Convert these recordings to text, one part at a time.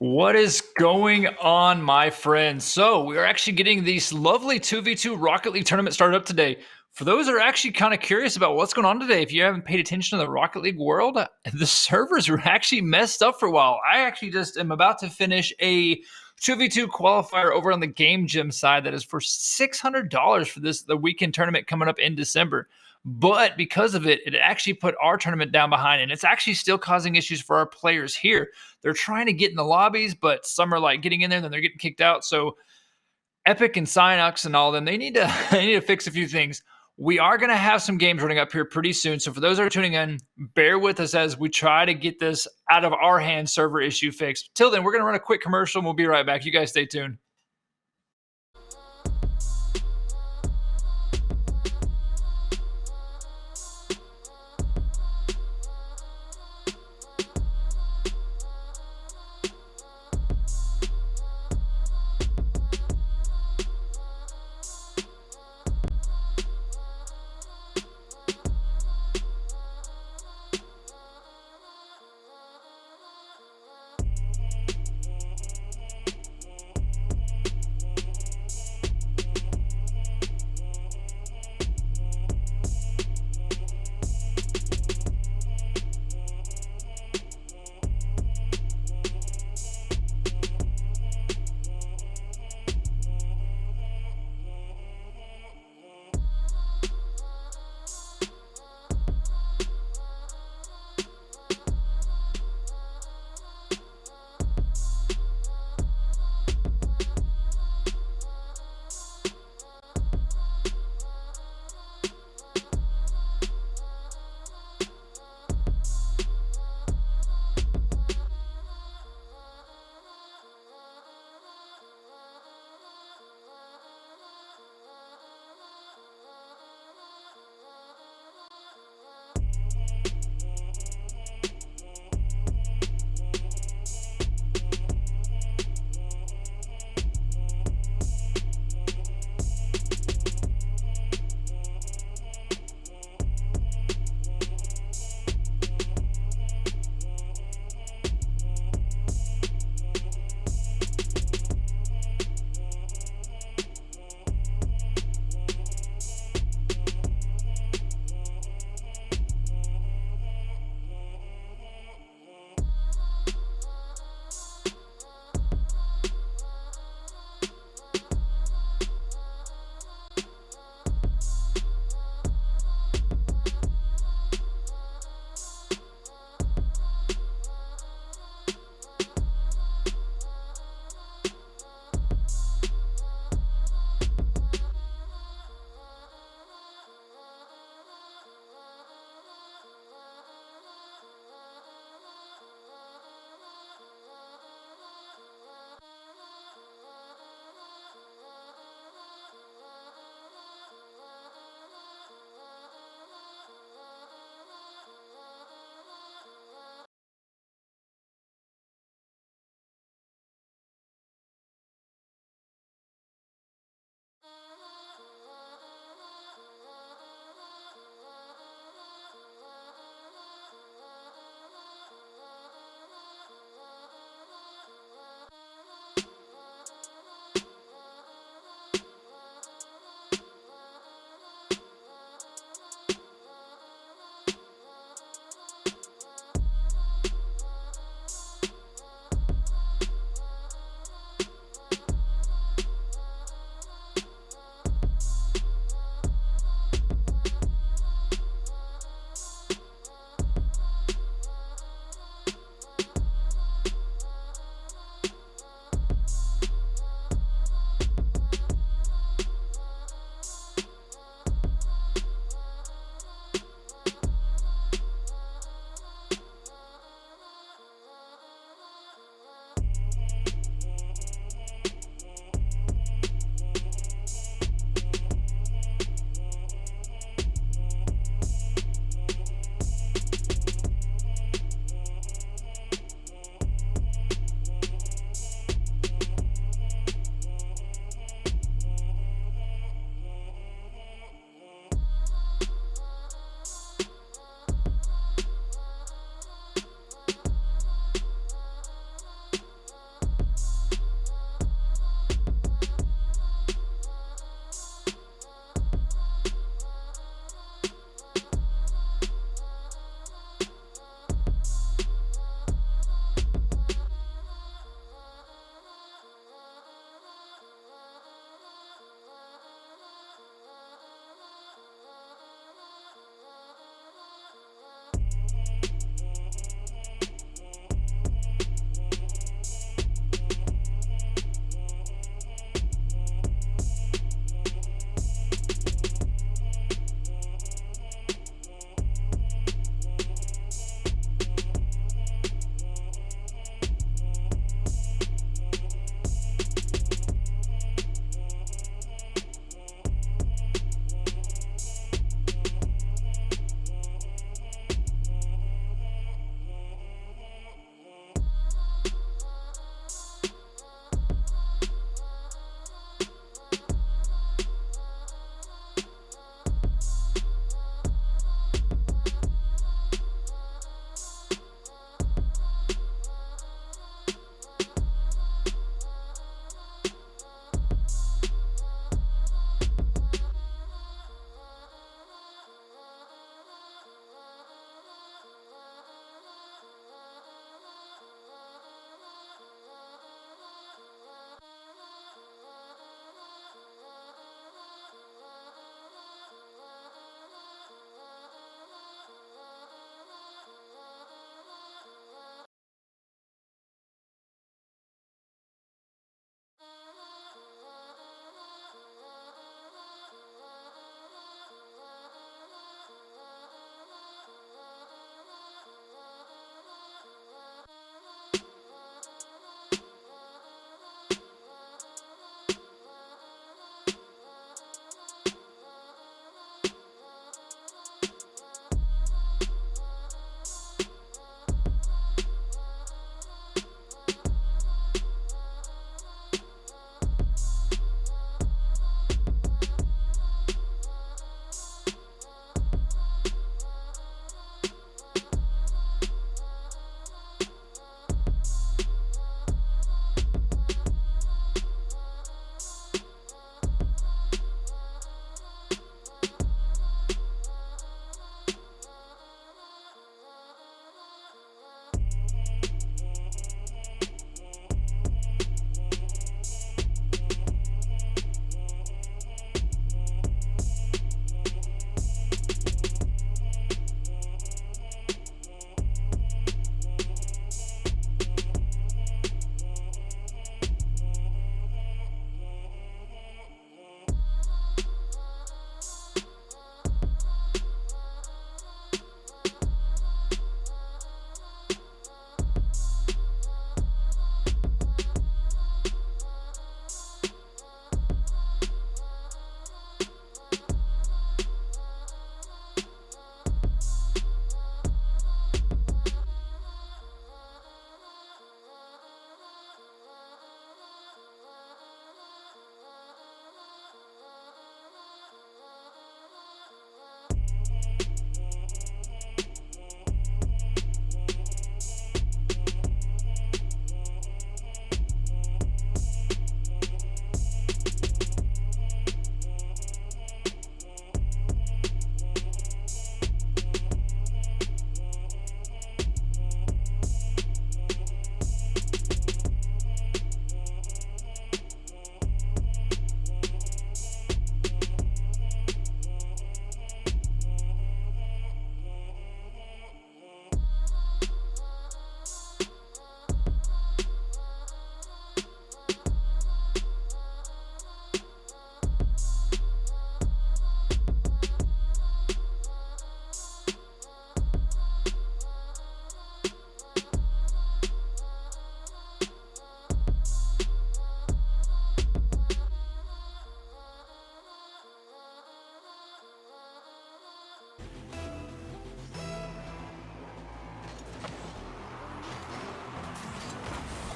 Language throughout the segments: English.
What is going on, my friends? So, we are actually getting this lovely 2v2 Rocket League tournament started up today. For those that are actually kind of curious about what's going on today, if you haven't paid attention to the Rocket League world, the servers were actually messed up for a while. I actually just am about to finish a 2v2 qualifier over on the Game Gym side that is for $600 for the weekend tournament coming up in December. But because of it, it actually put our tournament down behind, and it's actually still causing issues for our players here. They're trying to get in the lobbies, but some are like getting in there and then they're getting kicked out. So Epic and Cynux and all of them, they need to they need to fix a few things. We are going to have some games running up here pretty soon. So for those that are tuning in, bear with us as we try to get this out of our hands server issue fixed. Till then, we're going to run a quick commercial and we'll be right back. You guys stay tuned.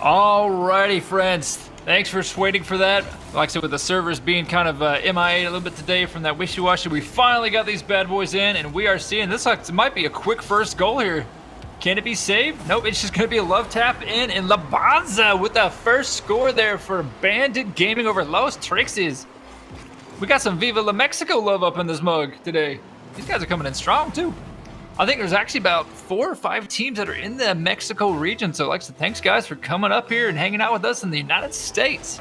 Alrighty, friends. Thanks for just waiting for that. Like I said, with the servers being kind of MIA a little bit today from that wishy-washy, we finally got these bad boys in, and we are seeing this like it might be a quick first goal here. Can it be saved? Nope, it's just going to be a love tap in, and Labanza with the first score there for Bandit Gaming over Los Trixes. We got some Viva La Mexico love up in this mug today. These guys are coming in strong, too. I think there's actually about 4 or 5 teams that are in the Mexico region. So, like I said, thanks, guys, for coming up here and hanging out with us in the United States.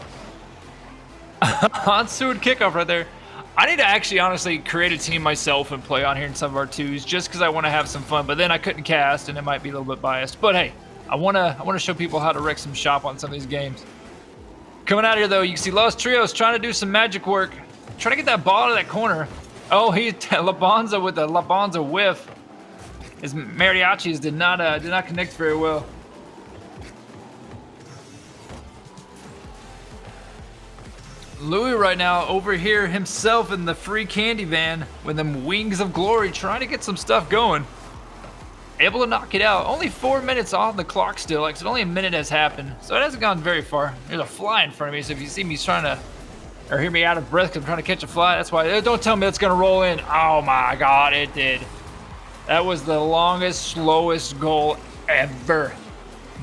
On-suit kickoff right there. I need to actually, honestly, create a team myself and play on here in some of our twos just because I want to have some fun. But then I couldn't cast, and it might be a little bit biased. But, hey, I want to show people how to wreck some shop on some of these games. Coming out here, though, you can see Los Trios trying to do some magic work. Trying to get that ball out of that corner. Oh, he Labanza with the Labanza whiff. His mariachis did not connect very well. Louis right now over here himself in the free candy van with them wings of glory, trying to get some stuff going. Able to knock it out. Only 4 minutes on the clock still. Like I said, only a minute has happened, so it hasn't gone very far. There's a fly in front of me, so if you see me trying to, or hear me out of breath because I'm trying to catch a fly, that's why. Don't tell me it's gonna roll in. Oh my God, it did. That was the longest, slowest goal ever.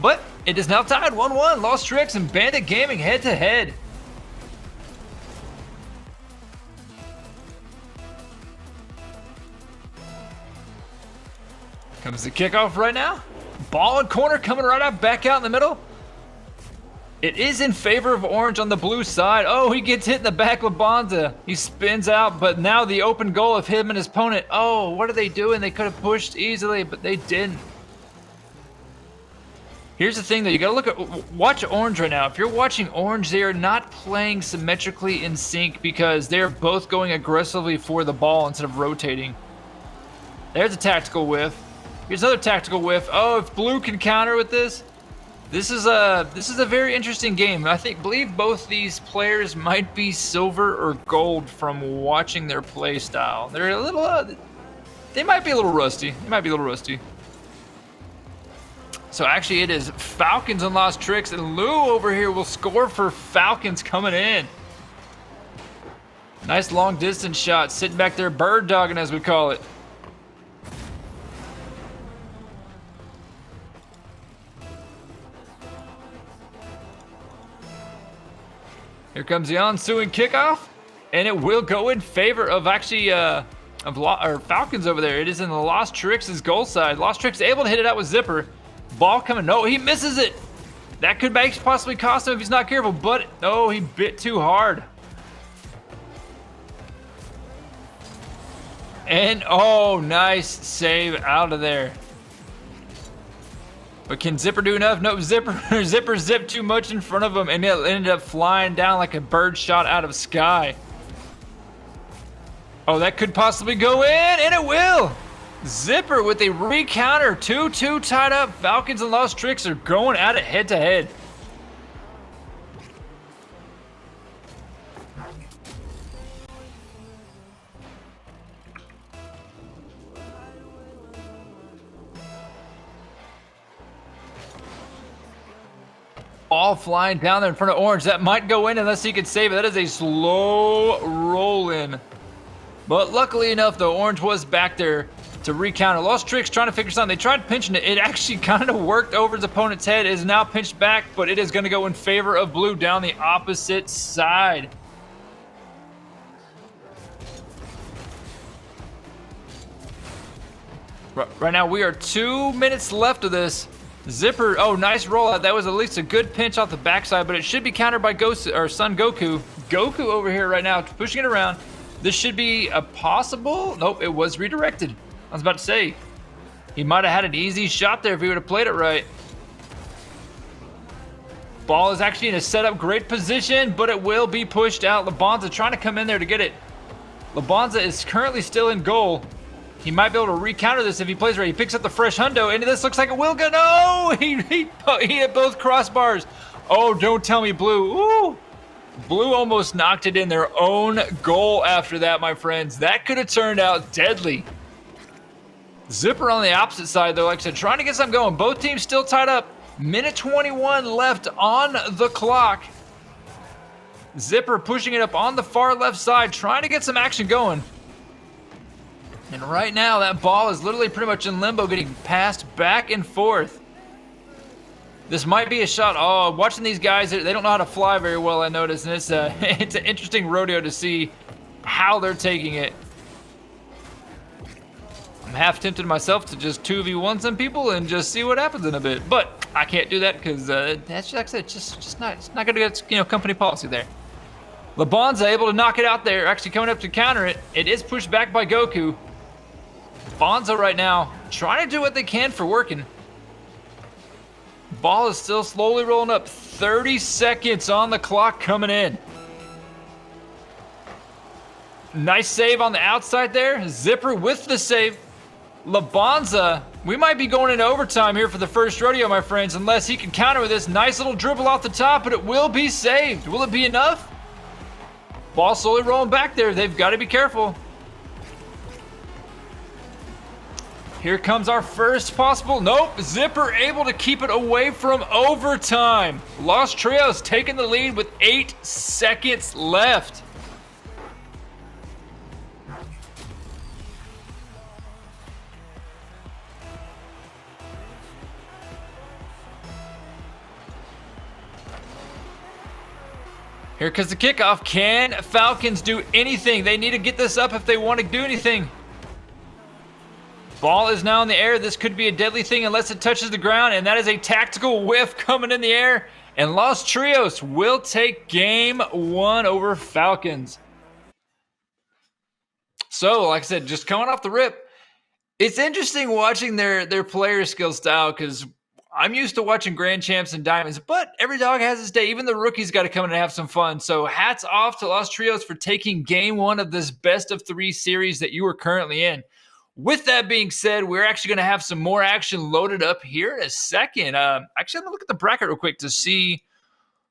But it is now tied 1-1. Lost Tricks and Bandit Gaming head to head. Comes the kickoff right now. Ball and corner coming right up, back out in the middle. It is in favor of orange on the blue side. Oh, he gets hit in the back with Bonza. He spins out, but now the open goal of him and his opponent. Oh, what are they doing? They could have pushed easily, but they didn't. Here's the thing, though. You got to watch orange right now. If you're watching orange, they are not playing symmetrically in sync because they're both going aggressively for the ball instead of rotating. There's a tactical whiff. Here's another tactical whiff. Oh, if blue can counter with this. This is a very interesting game. I believe both these players might be silver or gold from watching their play style. They're a little, they might be a little rusty. So actually, it is Falcons and Lost Tricks, and Lou over here will score for Falcons coming in. Nice long distance shot, sitting back there bird dogging as we call it. Here comes the ensuing kickoff, and it will go in favor of actually Falcons over there. It is in the Lost Tricks' goal side. Lost Tricks able to hit it out with Zipper. Ball coming. No, he misses it. That could possibly cost him if he's not careful, but no, he bit too hard. And oh, nice save out of there. But can Zipper do enough? Nope, Zipper zipped too much in front of him, and it ended up flying down like a bird shot out of sky. Oh, that could possibly go in, and it will. Zipper with a recounter, 2-2 tied up. Falcons and Lost Tricks are going at it head to head. All flying down there in front of orange. That might go in unless he can save it. That is a slow roll in. But luckily enough, though, orange was back there to recounter. Lost Tricks trying to figure something. They tried pinching it. It actually kind of worked over his opponent's head. It is now pinched back, but it is going to go in favor of blue down the opposite side. Right now, we are 2 minutes left of this. Zipper, oh, nice rollout. That was at least a good pinch off the backside, but it should be countered by Son Goku. Goku over here right now, pushing it around. This should be a possible. Nope, it was redirected. I was about to say, he might have had an easy shot there if he would have played it right. Ball is actually in a setup great position, but it will be pushed out. Labanza trying to come in there to get it. Labanza is currently still in goal. He might be able to recounter this if he plays right. He picks up the fresh hundo, and this looks like it will go. No! He hit both crossbars. Oh, don't tell me blue. Ooh! Blue almost knocked it in their own goal after that, my friends. That could have turned out deadly. Zipper on the opposite side, though, like I said, trying to get something going. Both teams still tied up. Minute 21 left on the clock. Zipper pushing it up on the far left side, trying to get some action going. And right now, that ball is literally pretty much in limbo, getting passed back and forth. This might be a shot. Oh, watching these guys, they don't know how to fly very well, I noticed. And it's an interesting rodeo to see how they're taking it. I'm half tempted myself to just 2v1 some people and just see what happens in a bit. But I can't do that because that's, like I said, it's not going to get, company policy there. Labanza able to knock it out there, actually coming up to counter it. It is pushed back by Goku. Bonza right now trying to do what they can for working. Ball is still slowly rolling up. 30 seconds on the clock coming in. Nice save on the outside there. Zipper with the save. Labanza, we might be going into overtime here for the first rodeo, my friends, unless he can counter with this nice little dribble off the top, but it will be saved. Will it be enough? Ball slowly rolling back there. They've got to be careful. Here comes our first possible. Nope, Zipper able to keep it away from overtime. Los Trios taking the lead with 8 seconds left. Here comes the kickoff. Can Falcons do anything? They need to get this up if they want to do anything. Ball is now in the air. This could be a deadly thing unless it touches the ground, and that is a tactical whiff coming in the air. And Los Trios will take game 1 over Falcons. So, like I said, just coming off the rip, it's interesting watching their player skill style because I'm used to watching Grand Champs and Diamonds, but every dog has its day. Even the rookies got to come in and have some fun. So hats off to Los Trios for taking game 1 of this best of 3 series that you are currently in. With that being said, we're actually going to have some more action loaded up here in a second. Actually, I'm going to look at the bracket real quick to see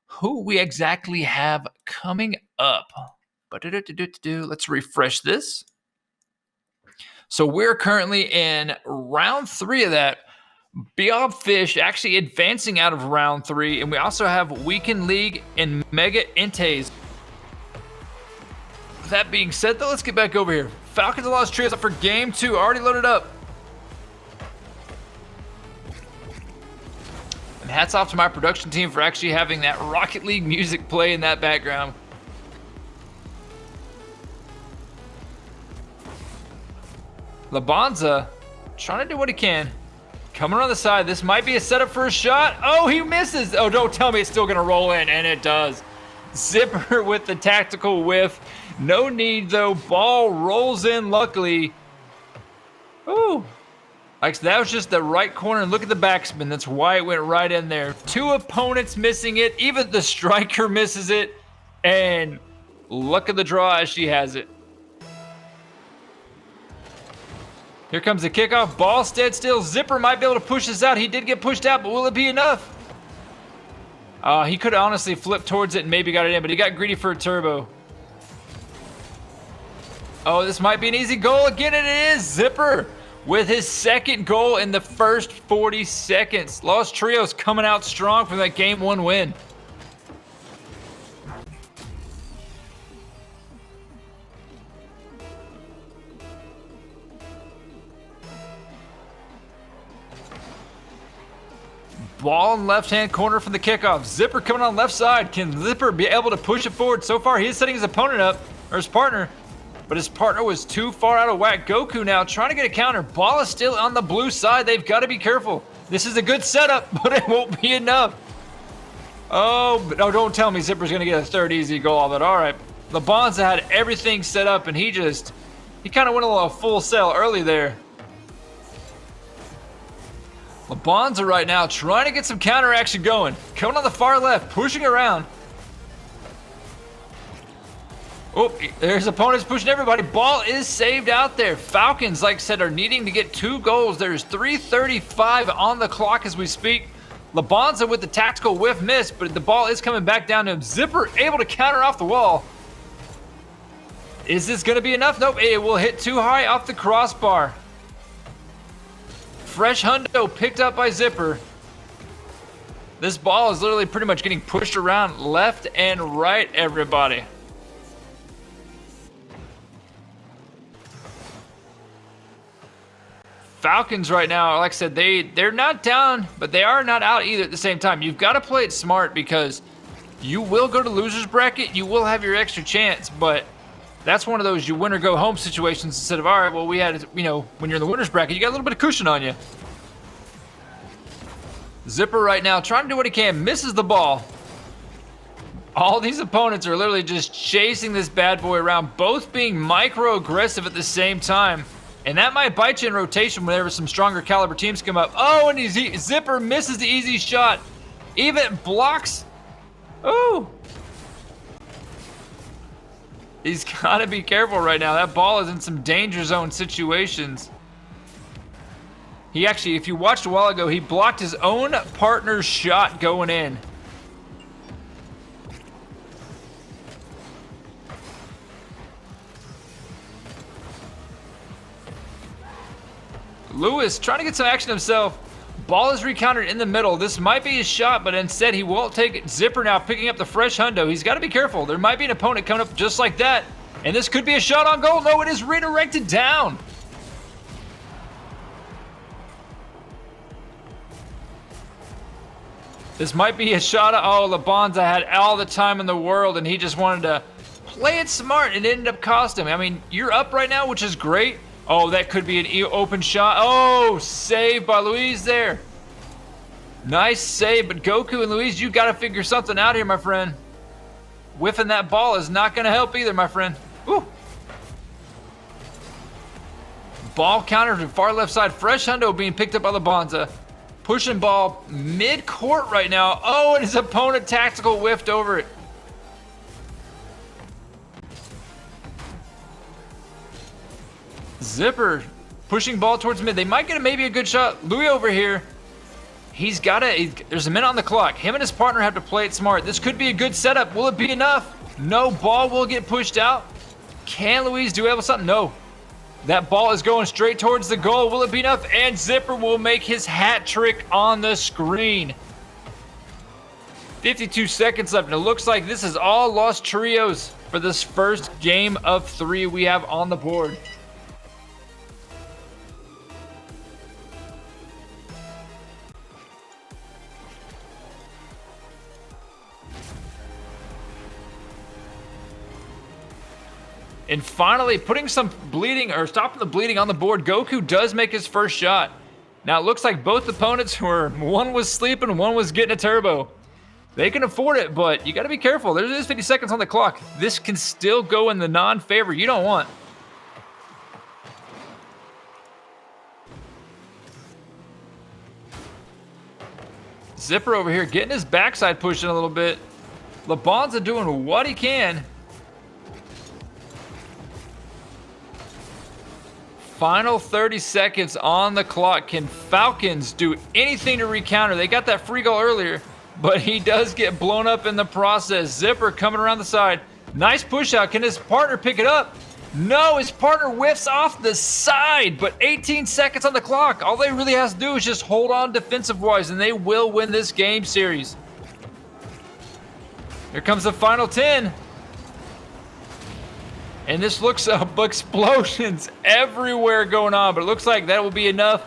who we exactly have coming up. Let's refresh this. So we're currently in round 3 of that. Biob Fish actually advancing out of round 3, and we also have Weekend League and Mega Intes. That being said, though, let's get back over here. Falcons and Los Trios up for game 2, already loaded up. And hats off to my production team for actually having that Rocket League music play in that background. Labanza trying to do what he can. Coming on the side, this might be a setup for a shot. Oh, he misses. Oh, don't tell me it's still gonna roll in, and it does. Zipper with the tactical whiff. No need though, ball rolls in luckily. Ooh. Like that was just the right corner, and look at the backspin. That's why it went right in there. 2 opponents missing it, even the striker misses it, and luck of the draw as she has it. Here comes the kickoff. Ball dead still. Zipper might be able to push this out. He did get pushed out, but will it be enough? He could have honestly flipped towards it and maybe got it in, but he got greedy for a turbo. Oh, this might be an easy goal again, and it is. Zipper with his 2nd goal in the first 40 seconds. Los Trios coming out strong from that game 1 win. Ball in left-hand corner from the kickoff. Zipper coming on left side. Can Zipper be able to push it forward? So far, he is setting his opponent up, or his partner, but his partner was too far out of whack. Goku now trying to get a counter. Ball is still on the blue side. They've got to be careful. This is a good setup, but it won't be enough. Oh, no, don't tell me Zipper's going to get a 3rd easy goal of it. All right. Labanza had everything set up, and he kind of went a little full sail early there. Labanza right now trying to get some counter action going. Coming on the far left, pushing around. Oh, there's opponents pushing everybody. Ball is saved out there. Falcons, like I said, are needing to get 2 goals. There's 3:35 on the clock as we speak. Labanza with the tactical whiff miss, but the ball is coming back down to him. Zipper able to counter off the wall. Is this going to be enough? Nope, it will hit too high off the crossbar. Fresh hundo picked up by Zipper. This ball is literally pretty much getting pushed around left and right, everybody. Falcons right now, like I said, they're not down, but they are not out either at the same time. You've got to play it smart because you will go to loser's bracket. You will have your extra chance, but that's one of those you win or go home situations instead of, all right, well, we had, you know, when you're in the winner's bracket, you got a little bit of cushion on you. Zipper right now trying to do what he can, misses the ball. All these opponents are literally just chasing this bad boy around, both being micro-aggressive at the same time. And that might bite you in rotation whenever some stronger caliber teams come up. Oh, and Zipper misses the easy shot. Even blocks. Ooh. He's got to be careful right now. That ball is in some danger zone situations. He actually, if you watched a while ago, he blocked his own partner's shot going in. Lewis trying to get some action himself. Ball is recountered in the middle. This might be his shot, but instead he won't take it. Zipper now picking up the fresh hundo. He's got to be careful. There might be an opponent coming up just like that. And this could be a shot on goal. No, it is redirected down. This might be a shot. Oh, Labanza had all the time in the world, and he just wanted to play it smart, and it ended up costing him. I mean, you're up right now, which is great. Oh, that could be an open shot. Oh, save by Luis there. Nice save, but Goku and Luis, you got to figure something out here, my friend. Whiffing that ball is not going to help either, my friend. Woo. Ball counter to far left side. Fresh hundo being picked up by Labanza. Pushing ball mid-court right now. Oh, and his opponent tactical whiffed over it. Zipper pushing ball towards mid. They might get maybe a good shot. Louis over here. He's got to, there's a minute on the clock. Him and his partner have to play it smart. This could be a good setup. Will it be enough? No, ball will get pushed out. Can Luis do something? No. That ball is going straight towards the goal. Will it be enough? And Zipper will make his hat trick on the screen. 52 seconds left, and it looks like this is all lost trios for this first game of 3 we have on the board. And finally, putting some bleeding, or stopping the bleeding on the board, Goku does make his first shot. Now, it looks like both opponents one was sleeping, one was getting a turbo. They can afford it, but you got to be careful. There's 50 seconds on the clock. This can still go in the non-favor you don't want. Zipper over here getting his backside pushing a little bit. Labanza doing what he can. Final 30 seconds on the clock. Can Falcons do anything to recounter? They got that free goal earlier, but he does get blown up in the process. Zipper coming around the side. Nice push out. Can his partner pick it up? No, his partner whiffs off the side, but 18 seconds on the clock. All they really have to do is just hold on defensive-wise, and they will win this game series. Here comes the final 10. And this looks explosions everywhere going on, but it looks like that will be enough.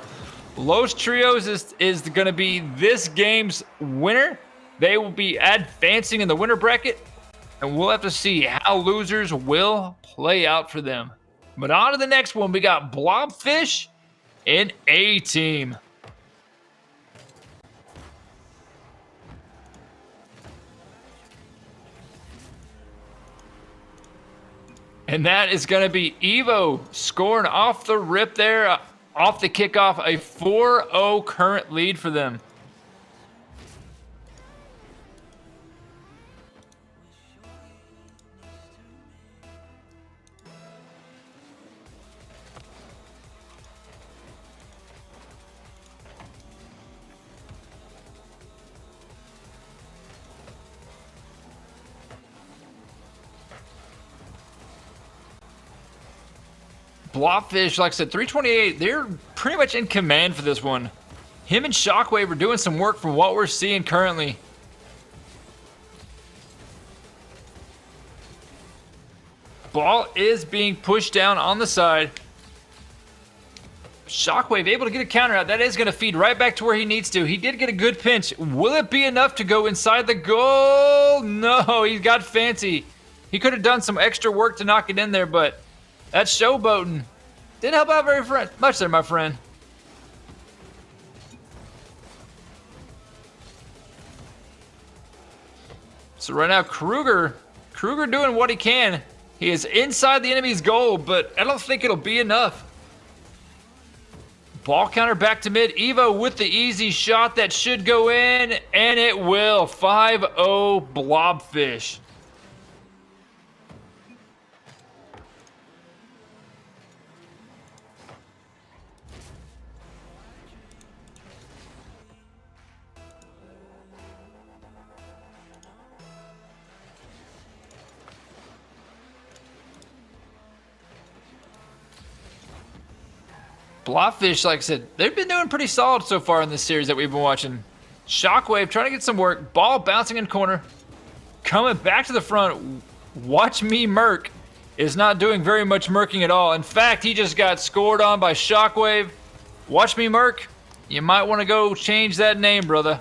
Los Trios is going to be this game's winner. They will be advancing in the winner bracket, and we'll have to see how losers will play out for them. But on to the next one, we got Blobfish and A-Team. And that is going to be Evo scoring off the rip there, off the kickoff, a 4-0 current lead for them. Blobfish, like I said, 328, they're pretty much in command for this one. Him and Shockwave are doing some work from what we're seeing currently. Ball is being pushed down on the side. Shockwave able to get a counter out. That is going to feed right back to where he needs to. He did get a good pinch. Will it be enough to go inside the goal? No, he got fancy. He could have done some extra work to knock it in there, but that's showboating. Didn't help out very much there, my friend. So right now, Kruger doing what he can. He is inside the enemy's goal, but I don't think it'll be enough. Ball counter back to mid. Evo with the easy shot that should go in, and it will. 5-0 Blobfish. Blobfish, like I said, they've been doing pretty solid so far in this series that we've been watching. Shockwave trying to get some work. Ball bouncing in corner. Coming back to the front. Watch Me Merc is not doing very much merking at all. In fact, he just got scored on by Shockwave. Watch Me Merc, you might want to go change that name, brother.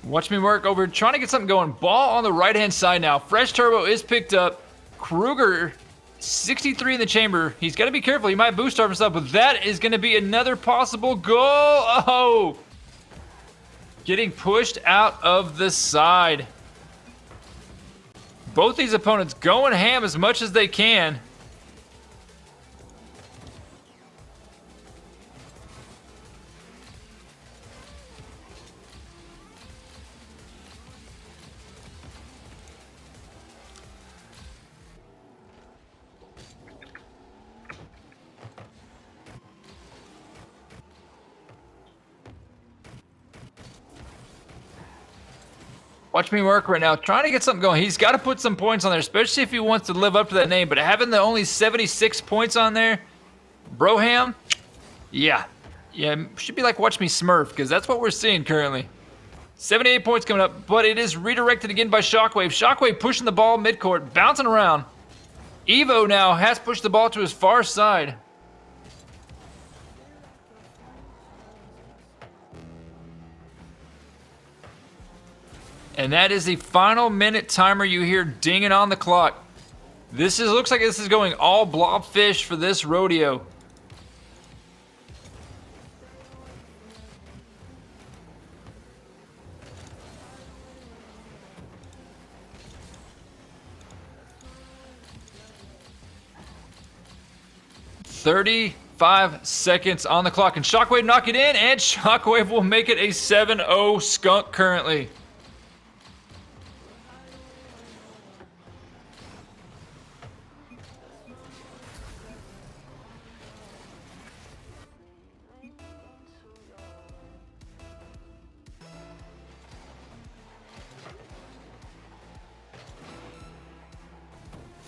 Watch Me Merc over, trying to get something going. Ball on the right-hand side now. Fresh Turbo is picked up. Kruger, 63 in the chamber. He's got to be careful. He might boost himself, but that is going to be another possible goal. Oh! Getting pushed out of the side. Both these opponents going ham as much as they can. Watch Me Merc right now, trying to get something going. He's got to put some points on there, especially if he wants to live up to that name. But having the only 76 points on there, Broham, yeah, should be like Watch Me Smurf, because that's what we're seeing currently. 78 points coming up, but it is redirected again by Shockwave. Shockwave pushing the ball midcourt, bouncing around. Evo now has pushed the ball to his far side. And that is the final minute timer you hear dinging on the clock. Looks like this is going all Blobfish for this rodeo. "35 seconds on the clock, and Shockwave knock it in, and Shockwave will make it a 7-0 skunk currently.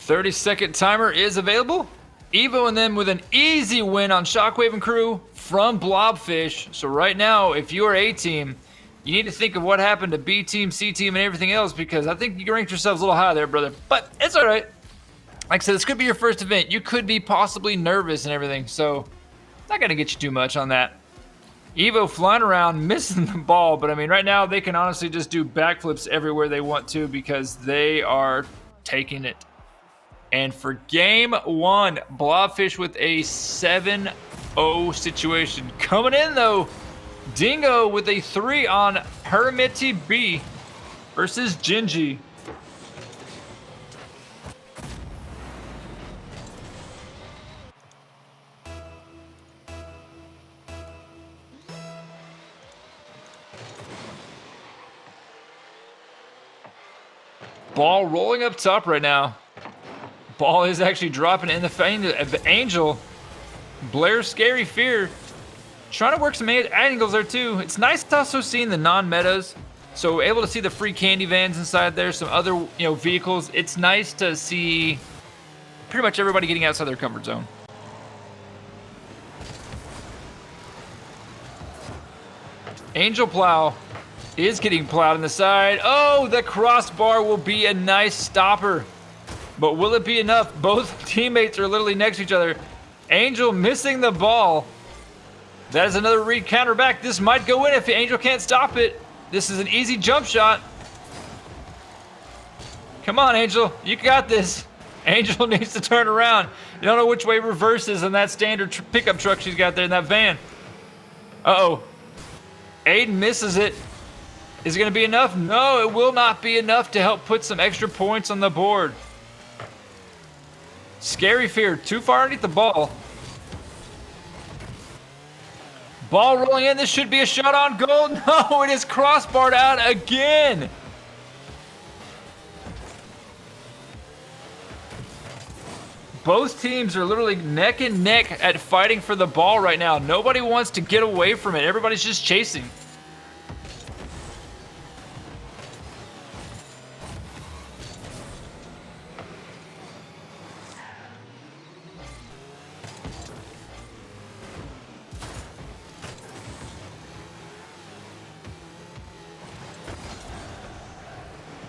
"30-second timer is available. Evo and them with an easy win on Shockwave and crew from Blobfish. So right now, if you are A team, you need to think of what happened to B team, C team, and everything else, because I think you ranked yourselves a little high there, brother. But it's all right. Like I said, this could be your first event. You could be possibly nervous and everything, so not gonna get you too much on that. Evo flying around, missing the ball, but I mean, right now they can honestly just do backflips everywhere they want to because they are taking it. And for game one, Blobfish with a 7-0 situation. Coming in though, Dingo with a 3 on Hermity B versus Gingy. Ball rolling up top right now. Ball is actually dropping in the face of Angel. Blair Scary Fear trying to work some angles there too. It's nice to also seeing the non-metas. So able to see the free candy vans inside there, some other vehicles. It's nice to see pretty much everybody getting outside their comfort zone. Angel Plow is getting plowed in the side. Oh, the crossbar will be a nice stopper. But will it be enough? Both teammates are literally next to each other. Angel missing the ball. That is another read counter back. This might go in if Angel can't stop it. This is an easy jump shot. Come on, Angel. You got this. Angel needs to turn around. You don't know which way reverse is in that standard pickup truck she's got there in that van. Uh-oh. Aiden misses it. Is it going to be enough? No, it will not be enough to help put some extra points on the board. Scary Fear, too far underneath the ball. Ball rolling in. This should be a shot on goal. No, it is crossbarred out again. Both teams are literally neck and neck at fighting for the ball right now. Nobody wants to get away from it. Everybody's just chasing.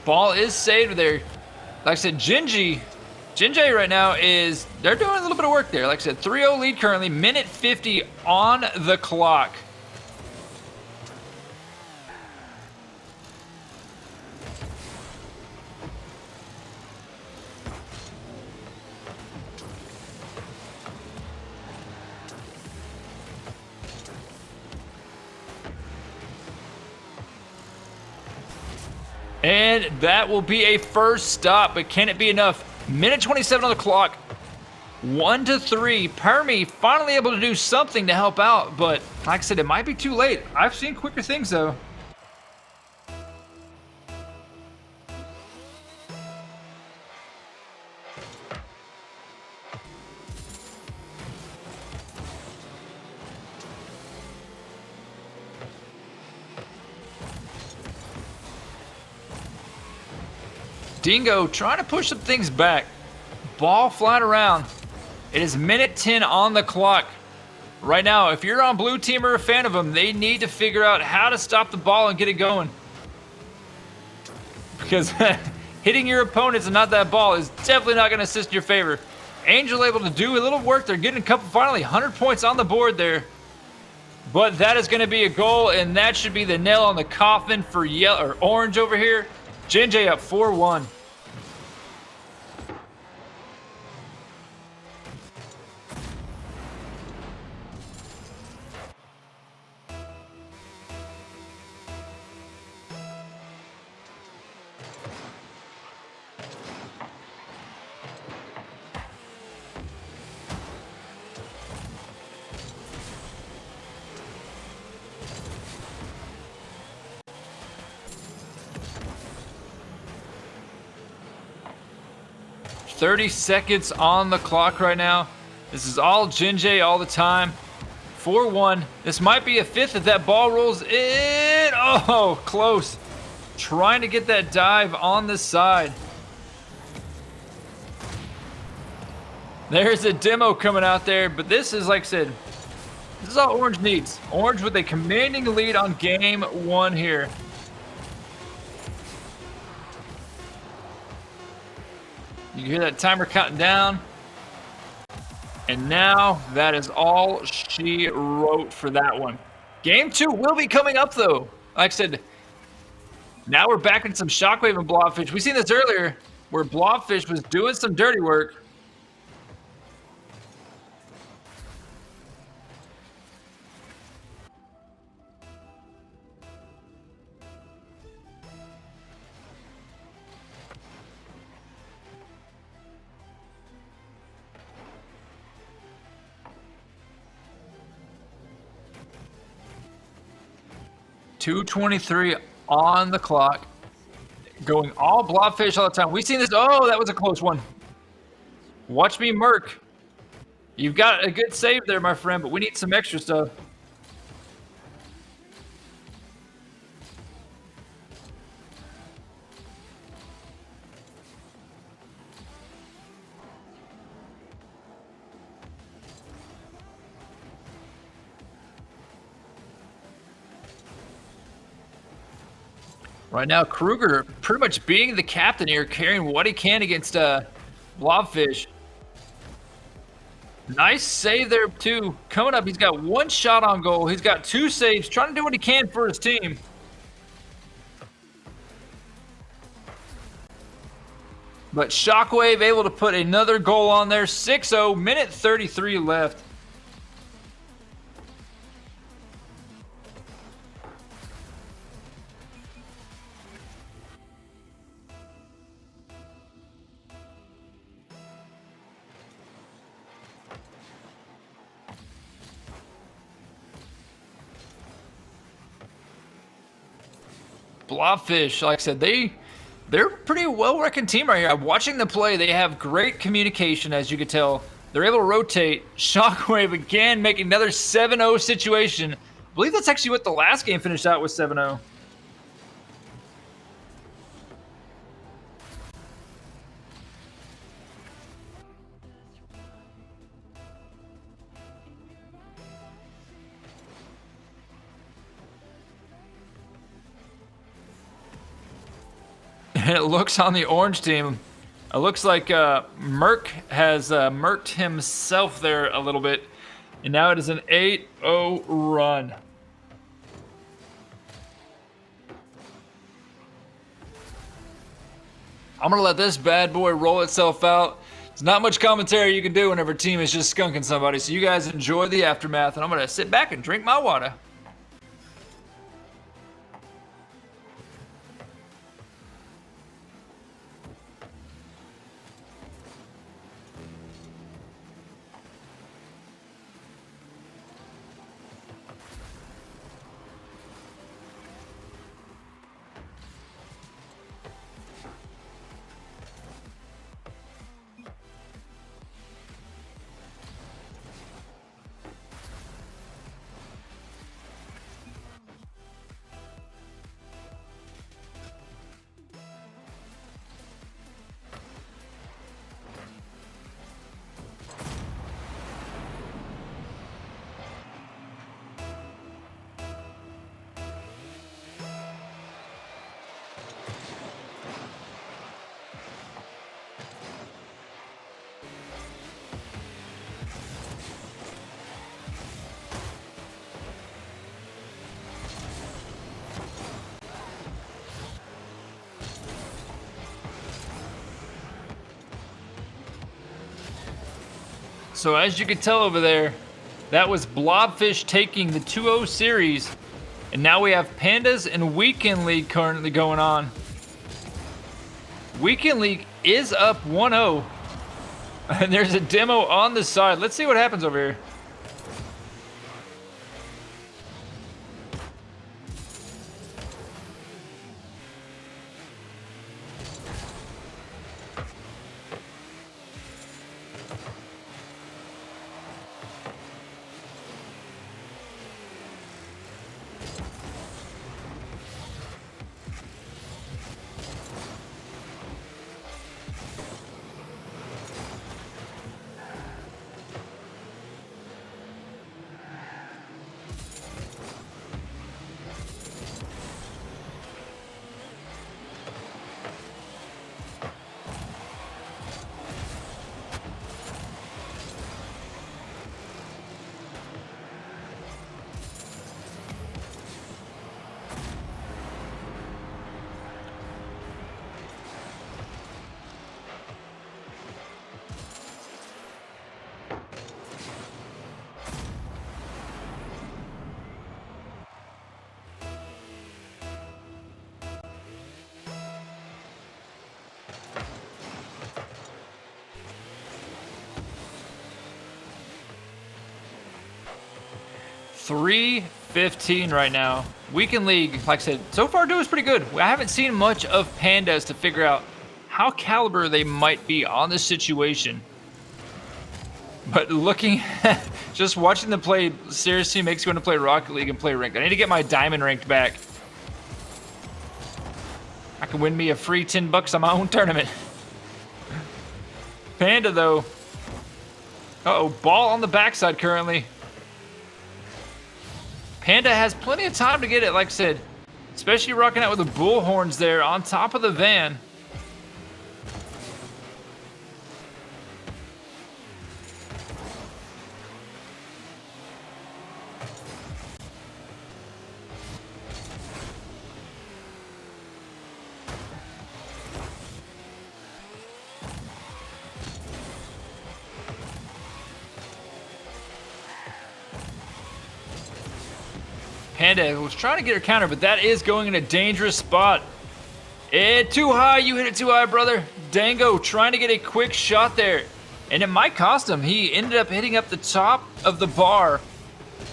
Ball is saved there. Like I said, Jinji right now they're doing a little bit of work there. Like I said, 3-0 lead currently, minute 50 on the clock. And that will be a first stop, but can it be enough? Minute 27 on the clock. 1-3. Permy finally able to do something to help out, but like I said, it might be too late. I've seen quicker things though. Dingo trying to push some things back. Ball flying around. It is minute 10 on the clock. Right now, if you're on blue team or a fan of them, they need to figure out how to stop the ball and get it going. Because hitting your opponents and not that ball is definitely not going to assist in your favor. Angel able to do a little work. They're getting a couple, finally 100 points on the board there. But that is going to be a goal, and that should be the nail on the coffin for yellow or orange over here. JJ up 4-1. $30 seconds on the clock right now. This is all Jinjay all the time. 4-1. This might be a fifth if that ball rolls in. Oh, close. Trying to get that dive on the side. There's a demo coming out there, but this is, like I said, this is all Orange needs. Orange with a commanding lead on game one here. You hear that timer counting down. And now that is all she wrote for that one. Game two will be coming up though. Like I said, now we're back in some Shockwave and Blobfish. We seen this earlier where Blobfish was doing some dirty work. .223 on the clock. Going all Blobfish all the time. We've seen this. Oh, that was a close one. Watch me murk. You've got a good save there, my friend, but we need some extra stuff. Right now, Kruger pretty much being the captain here, carrying what he can against Blobfish. Nice save there, too. Coming up, he's got one shot on goal. He's got two saves, trying to do what he can for his team. But Shockwave able to put another goal on there. 6-0, minute 33 left. Blobfish, like I said, they're a pretty well-reckoned team right here. I'm watching them play. They have great communication, as you can tell. They're able to rotate. Shockwave again making another 7-0 situation. I believe that's actually what the last game finished out with, 7-0. And it looks on the orange team, it looks like Merc has murked himself there a little bit. And now it is an 8-0 run. I'm going to let this bad boy roll itself out. There's not much commentary you can do whenever a team is just skunking somebody. So you guys enjoy the aftermath. And I'm going to sit back and drink my water. So as you can tell over there, that was Blobfish taking the 2-0 series. And now we have Pandas and Weekend League currently going on. Weekend League is up 1-0. And there's a demo on the side. Let's see what happens over here. $3.15 right now. Weekend League, like I said, so far doing pretty good. I haven't seen much of Pandas to figure out how caliber they might be on this situation. But just watching them play seriously makes me want to play Rocket League and play ranked. I need to get my diamond ranked back. I can win me a free $10 on my own tournament. Panda, though. Uh-oh, ball on the backside currently. Panda has plenty of time to get it, like I said. Especially rocking out with the bull horns there on top of the van. Panda was trying to get her counter, but that is going in a dangerous spot. Too high. You hit it too high, brother. Dango trying to get a quick shot there. And it might cost him. He ended up hitting up the top of the bar.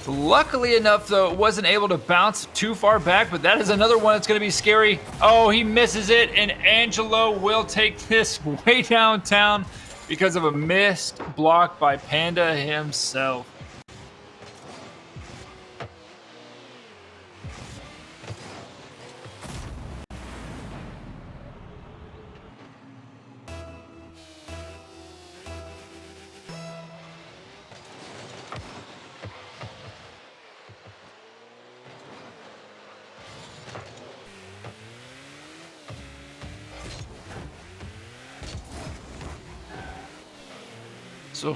Luckily enough, though, it wasn't able to bounce too far back, but that is another one that's going to be scary. Oh, he misses it, and Angelo will take this way downtown because of a missed block by Panda himself.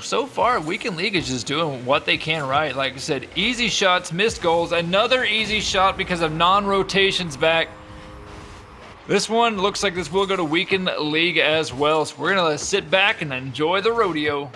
So far, Weekend League is just doing what they can right. Like I said, easy shots, missed goals. Another easy shot because of non-rotations back. This one looks like this will go to Weekend League as well. So we're going to sit back and enjoy the rodeo.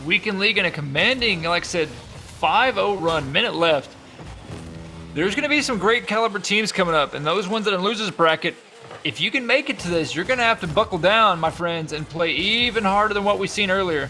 Weekend League in a commanding, like I said, 5-0 run, minute left. There's going to be some great caliber teams coming up, and those ones that are in losers bracket, if you can make it to this, you're going to have to buckle down, my friends, and play even harder than what we've seen earlier.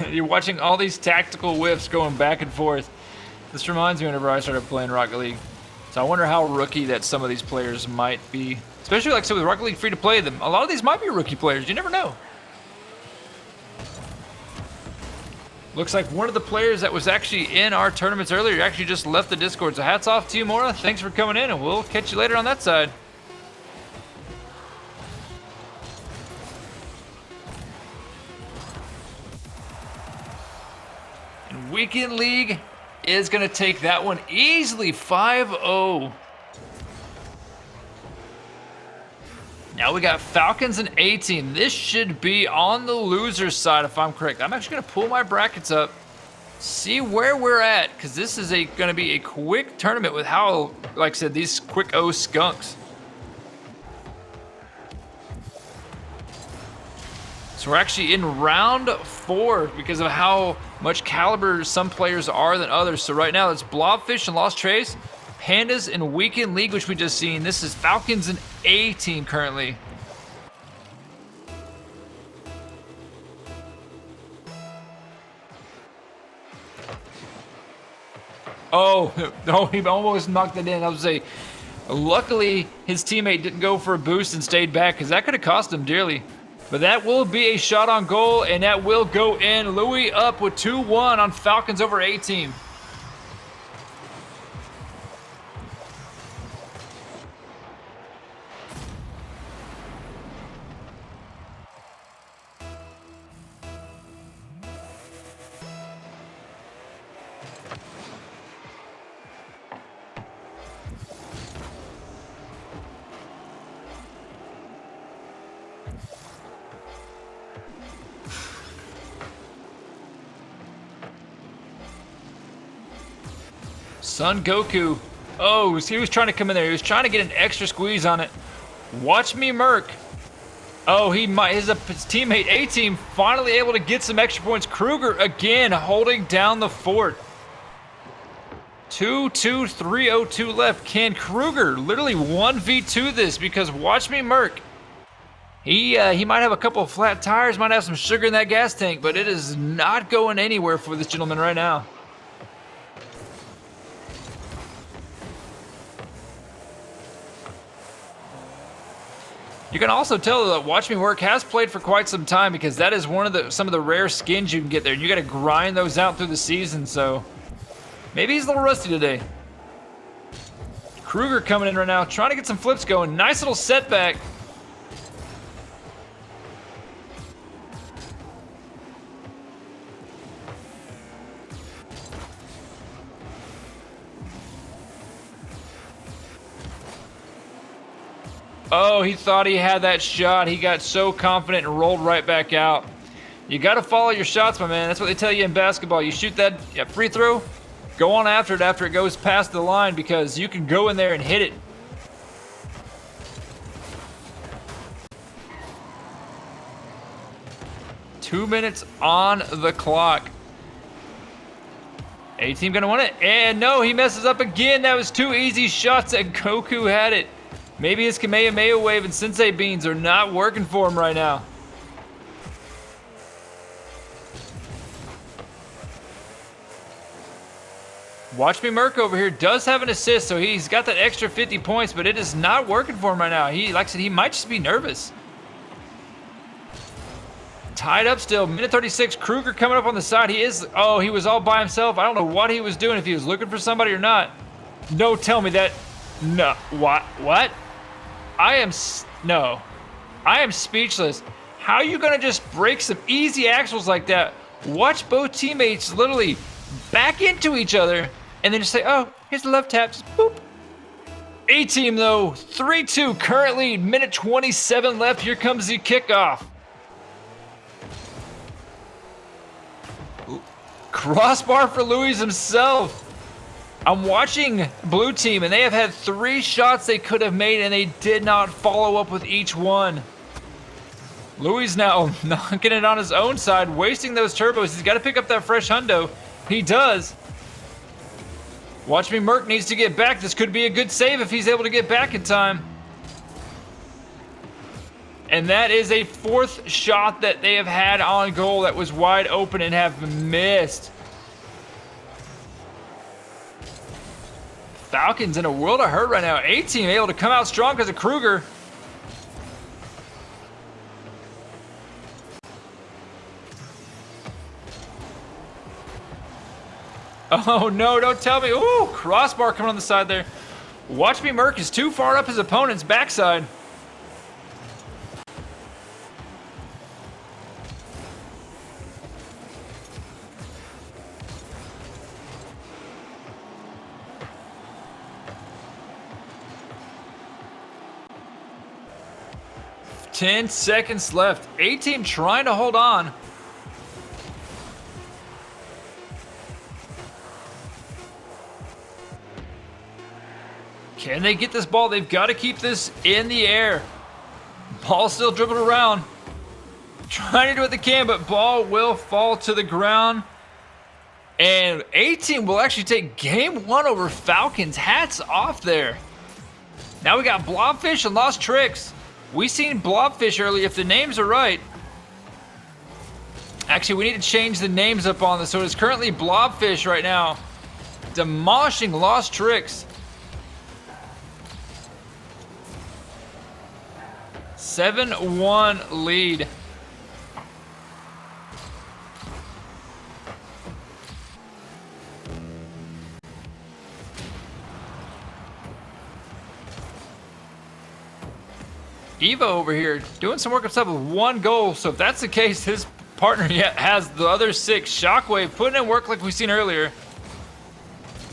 You're watching all these tactical whiffs going back and forth. This reminds me whenever I started playing Rocket League. So I wonder how rookie that some of these players might be. Especially like I said with Rocket League free to play them. A lot of these might be rookie players. You never know. Looks like one of the players that was actually in our tournaments earlier actually just left the Discord. So hats off to you, Mora. Thanks for coming in, and we'll catch you later on that side. Weekend League is going to take that one easily, 5-0. Now we got Falcons and A-Team. This should be on the loser's side if I'm correct. I'm actually going to pull my brackets up, see where we're at, because this is going to be a quick tournament with how, like I said, these quick O skunks. So we're actually in round 4 because of how much caliber some players are than others. So right now it's Blobfish and Lost Trace, Pandas and Weekend League, which we just seen. This is Falcons and A-Team currently. Oh, no, he almost knocked it in. I was say, Luckily, his teammate didn't go for a boost and stayed back because that could have cost him dearly. But that will be a shot on goal, and that will go in. Louis up with 2-1 on Falcons over A-Team. Son Goku. Oh, he was trying to come in there. He was trying to get an extra squeeze on it. Watch me, Merc. Oh, his teammate A-Team finally able to get some extra points. Kruger again holding down the fort. 2-2-3-0-2 left. Can Kruger literally 1v2 this? Because watch me, Merc. He might have a couple of flat tires, might have some sugar in that gas tank, but it is not going anywhere for this gentleman right now. You can also tell that Watch Me Work has played for quite some time because that is some of the rare skins you can get there. And you got to grind those out through the season, so maybe he's a little rusty today. Kruger coming in right now, trying to get some flips going. Nice little setback. Oh, he thought he had that shot. He got so confident and rolled right back out. You got to follow your shots, my man. That's what they tell you in basketball. You shoot that free throw, go on after it goes past the line because you can go in there and hit it. Two minutes on the clock. A-Team gonna win it. And no, he messes up again. That was two easy shots and Goku had it. Maybe his Kamehameha Wave and Sensei Beans are not working for him right now. Watch Me Merc over here does have an assist, so he's got that extra 50 points, but it is not working for him right now. Like I said, he might just be nervous. Tied up still, minute 36. Kruger coming up on the side. He was all by himself. I don't know what he was doing, if he was looking for somebody or not. No, tell me that. No, what? I am speechless. How are you gonna just break some easy axles like that? Watch both teammates literally back into each other and then just say, oh, here's the left tap, just boop. A-Team though, 3-2, currently minute 27 left. Here comes the kickoff. Crossbar for Louis himself. I'm watching Blue Team, and they have had 3 shots they could have made, and they did not follow up with each one. Louis now knocking it on his own side, wasting those turbos. He's got to pick up that fresh hundo. He does. Watch Me Merc needs to get back. This could be a good save if he's able to get back in time. And that is a 4th shot that they have had on goal that was wide open and have missed. Falcons in a world of hurt right now. A-Team able to come out strong because of Kruger. Oh no, don't tell me. Ooh, crossbar coming on the side there. Watch Me Merc is too far up his opponent's backside. Ten seconds left. A-Team trying to hold on. Can they get this ball? They've got to keep this in the air. Ball still dribbling around. Trying to do what they can, but ball will fall to the ground. And A-Team will actually take game 1 over Falcons. Hats off there. Now we got Blobfish and Lost Tricks. We seen Blobfish earlier, if the names are right. Actually, we need to change the names up on this. So it's currently Blobfish right now. Demolishing Lost Tricks. 7-1 lead. Evo over here doing some work himself with 1 goal. So if that's the case, his partner has the other 6. Shockwave putting in work like we've seen earlier.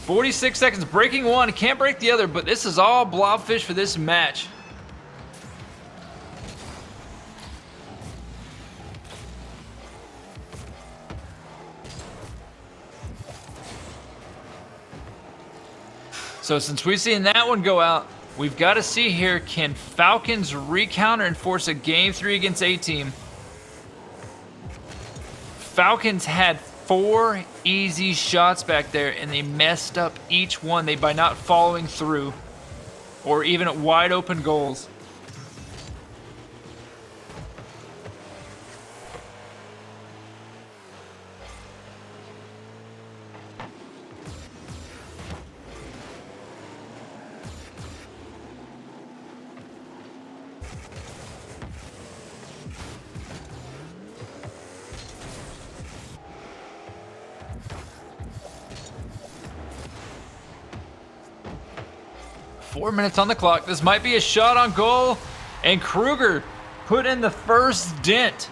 46 seconds, breaking 1, can't break the other, but this is all blobfish for this match. So since we've seen that one go out, we've got to see here, can Falcons recounter and force a game 3 against A-Team? Falcons had 4 easy shots back there, and they messed up each one by not following through or even at wide open goals. Four minutes on the clock. This might be a shot on goal, and Kruger put in the first dent.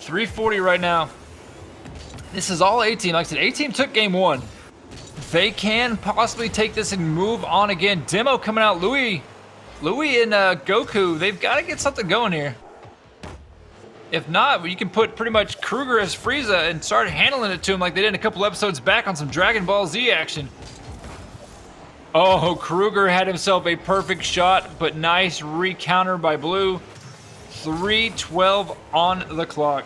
.340 right now. This is all A-Team. Like I said, A-Team took game 1. They can possibly take this and move on again. Demo coming out. Louis and Goku, they've got to get something going here. If not, you can put pretty much Kruger as Frieza and start handling it to him like they did a couple episodes back on some Dragon Ball Z action. Oh, Kruger had himself a perfect shot, but nice recounter by Blue. 3:12 on the clock.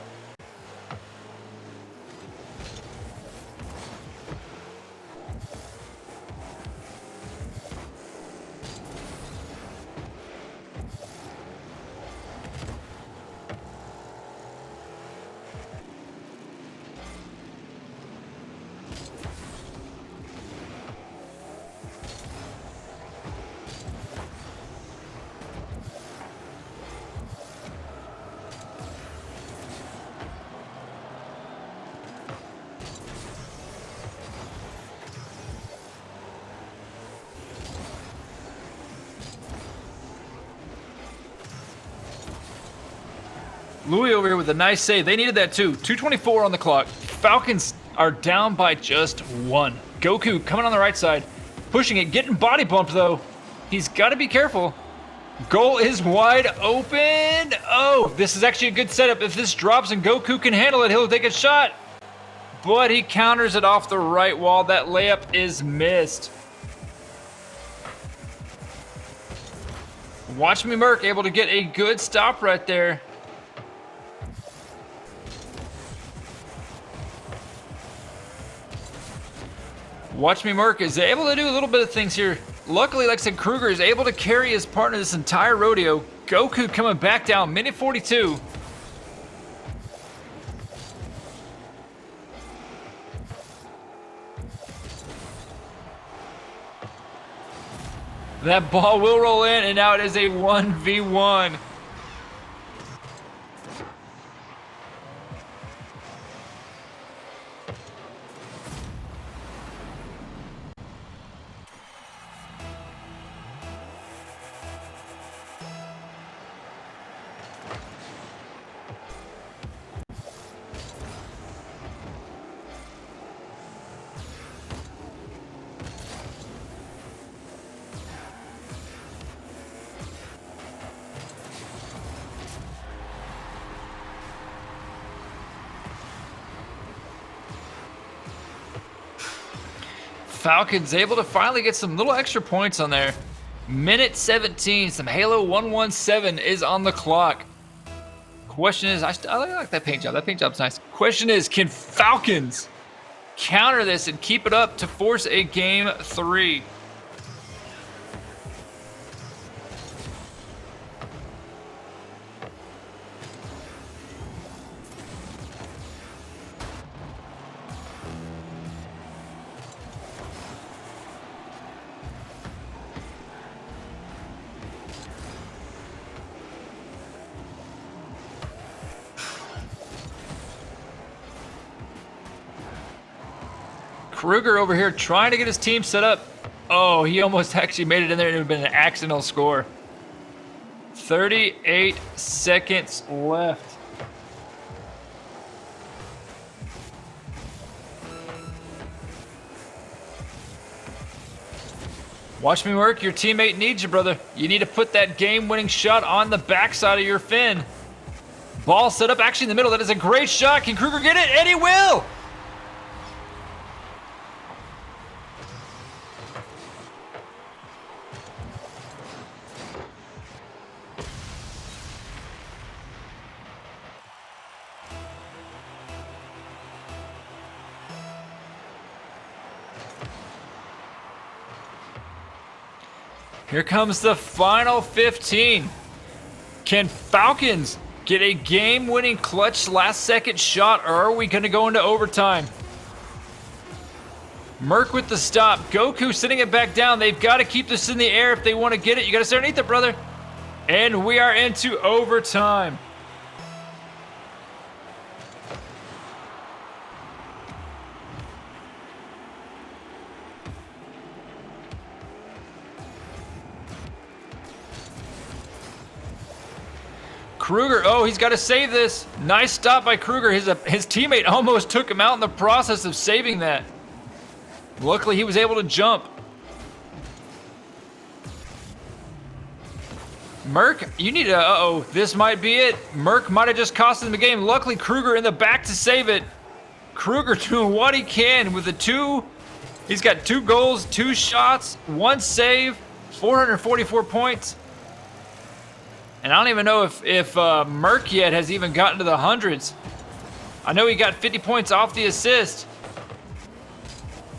Louis over here with a nice save. They needed that too. 2:24 on the clock. Falcons are down by just 1. Goku coming on the right side, pushing it, getting body bumped though. He's got to be careful. Goal is wide open. Oh, this is actually a good setup. If this drops and Goku can handle it, he'll take a shot. But he counters it off the right wall. That layup is missed. Watch Me Merc able to get a good stop right there. Watch Me Merc is able to do a little bit of things here. Luckily, like I said, Kruger is able to carry his partner this entire rodeo. Goku coming back down, minute 42. That ball will roll in, and now it is a 1v1. Falcons able to finally get some little extra points on there. Minute 17, some Halo 117 is on the clock. Question is, I like that paint job. That paint job's nice. Question is, can Falcons counter this and keep it up to force a game 3? Kruger over here trying to get his team set up. Oh, he almost actually made it in there. It would have been an accidental score. 38 seconds left. Watch me work. Your teammate needs you, brother. You need to put that game-winning shot on the backside of your fin. Ball set up actually in the middle. That is a great shot. Can Kruger get it? And he will! Here comes the final 15. Can Falcons get a game-winning clutch last-second shot, or are we going to go into overtime? Merc with the stop. Goku sitting it back down. They've got to keep this in the air if they want to get it. You got to stay underneath it, brother. And we are into overtime. Kruger, oh, he's got to save this. Nice stop by Kruger. His teammate almost took him out in the process of saving that. Luckily, he was able to jump. Merc, you need to, uh-oh, this might be it. Merc might have just cost him the game. Luckily, Kruger in the back to save it. Kruger doing what he can with the two. He's got 2 goals, 2 shots, 1 save, 444 points. And I don't even know if Merc yet has even gotten to the hundreds. I know he got 50 points off the assist.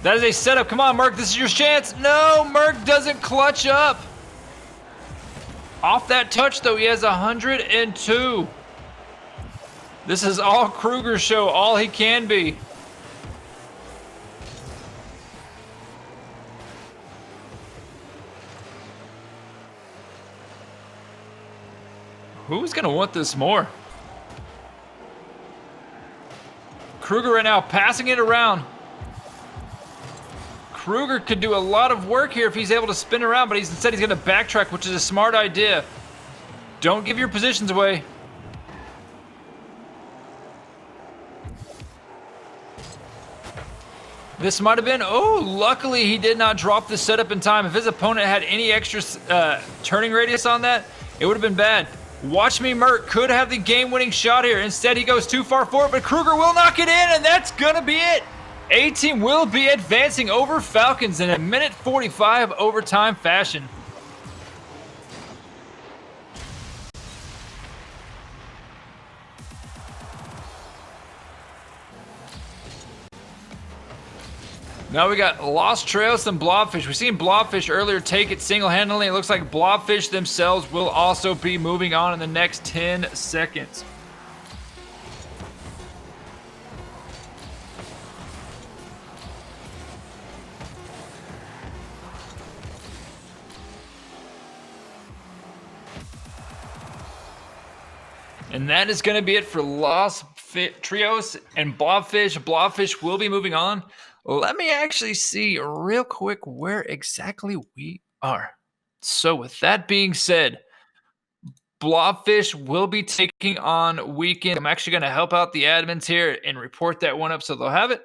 That is a setup. Come on, Merc, this is your chance. No, Merc doesn't clutch up. Off that touch, though, he has 102. This is all Kruger's show, all he can be. Who's going to want this more? Kruger right now passing it around. Kruger could do a lot of work here if he's able to spin around, but instead he's going to backtrack, which is a smart idea. Don't give your positions away. This might have been, oh, luckily he did not drop the setup in time. If his opponent had any extra turning radius on that, it would have been bad. Watch me, Merc could have the game-winning shot here. Instead, he goes too far forward, but Kruger will knock it in, and that's going to be it. A-Team will be advancing over Falcons in a minute 45 overtime fashion. Now we got Lost Trails and Blobfish. We've seen Blobfish earlier take it single-handedly. It looks like Blobfish themselves will also be moving on in the next 10 seconds. And that is going to be it for Lost Trios and Blobfish. Blobfish will be moving on. Let me actually see real quick where exactly we are. So with that being said, Blobfish will be taking on Weekend. I'm actually going to help out the admins here and report that one up so they'll have it.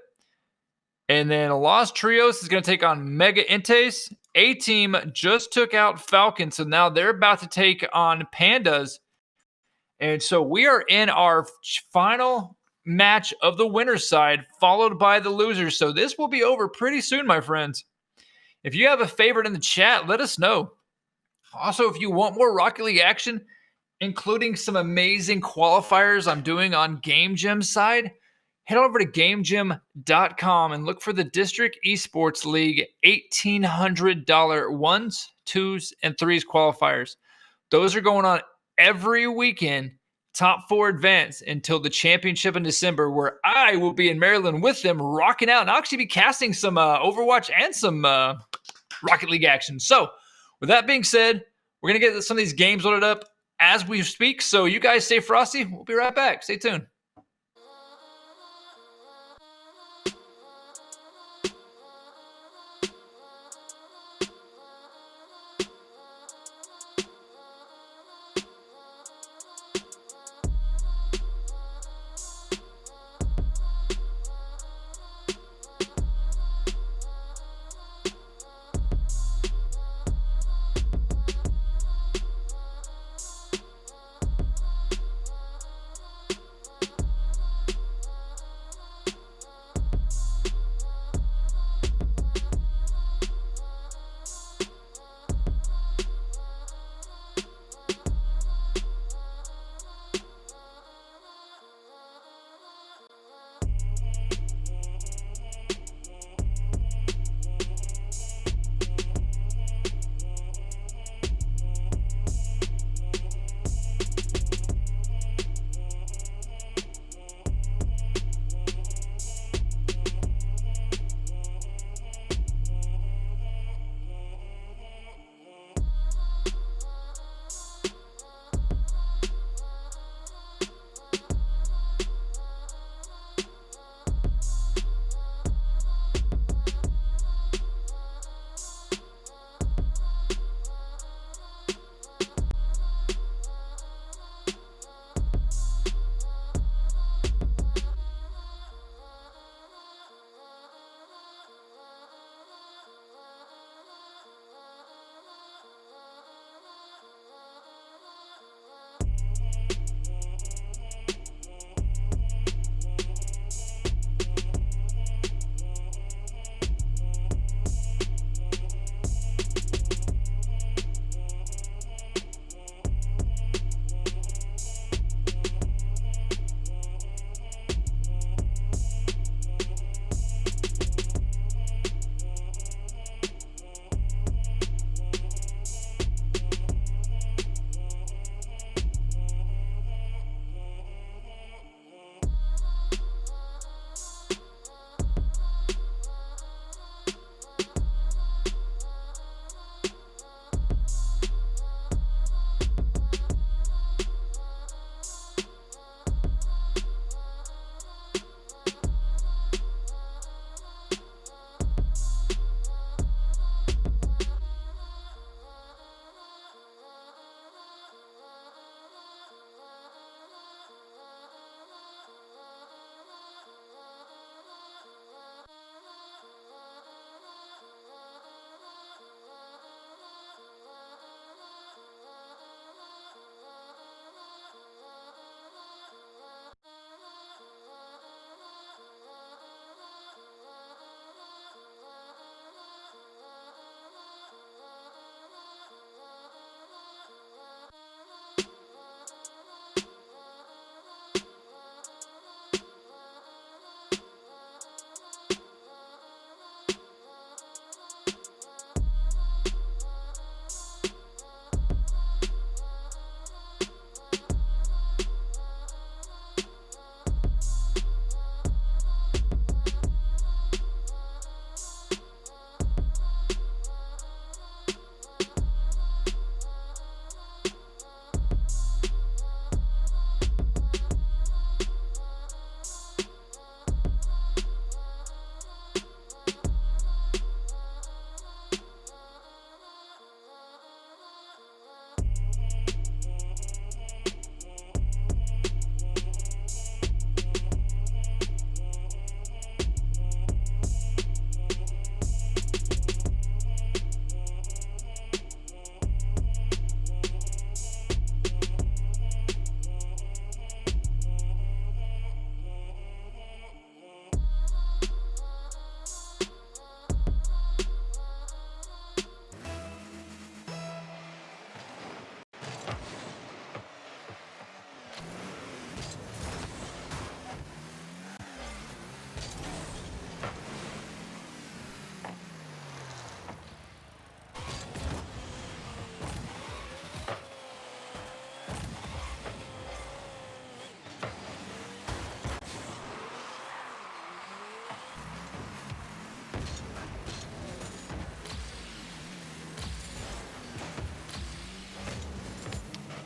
And then Lost Trios is going to take on Mega Intes. A-Team just took out Falcon, so now they're about to take on Pandas. And so we are in our final match of the winner's side, followed by the losers. So this will be over pretty soon, my friends. If you have a favorite in the chat, let us know. Also, if you want more Rocket League action, including some amazing qualifiers I'm doing on Game Gem's side, head over to GameGem.com and look for the District Esports League $1,800 ones, twos, and threes qualifiers. Those are going on every weekend, top four advance until the championship in December, where I will be in Maryland with them, rocking out, and I'll actually be casting some Overwatch and some Rocket League action. So, with that being said, we're going to get some of these games loaded up as we speak. So, you guys stay frosty. We'll be right back. Stay tuned.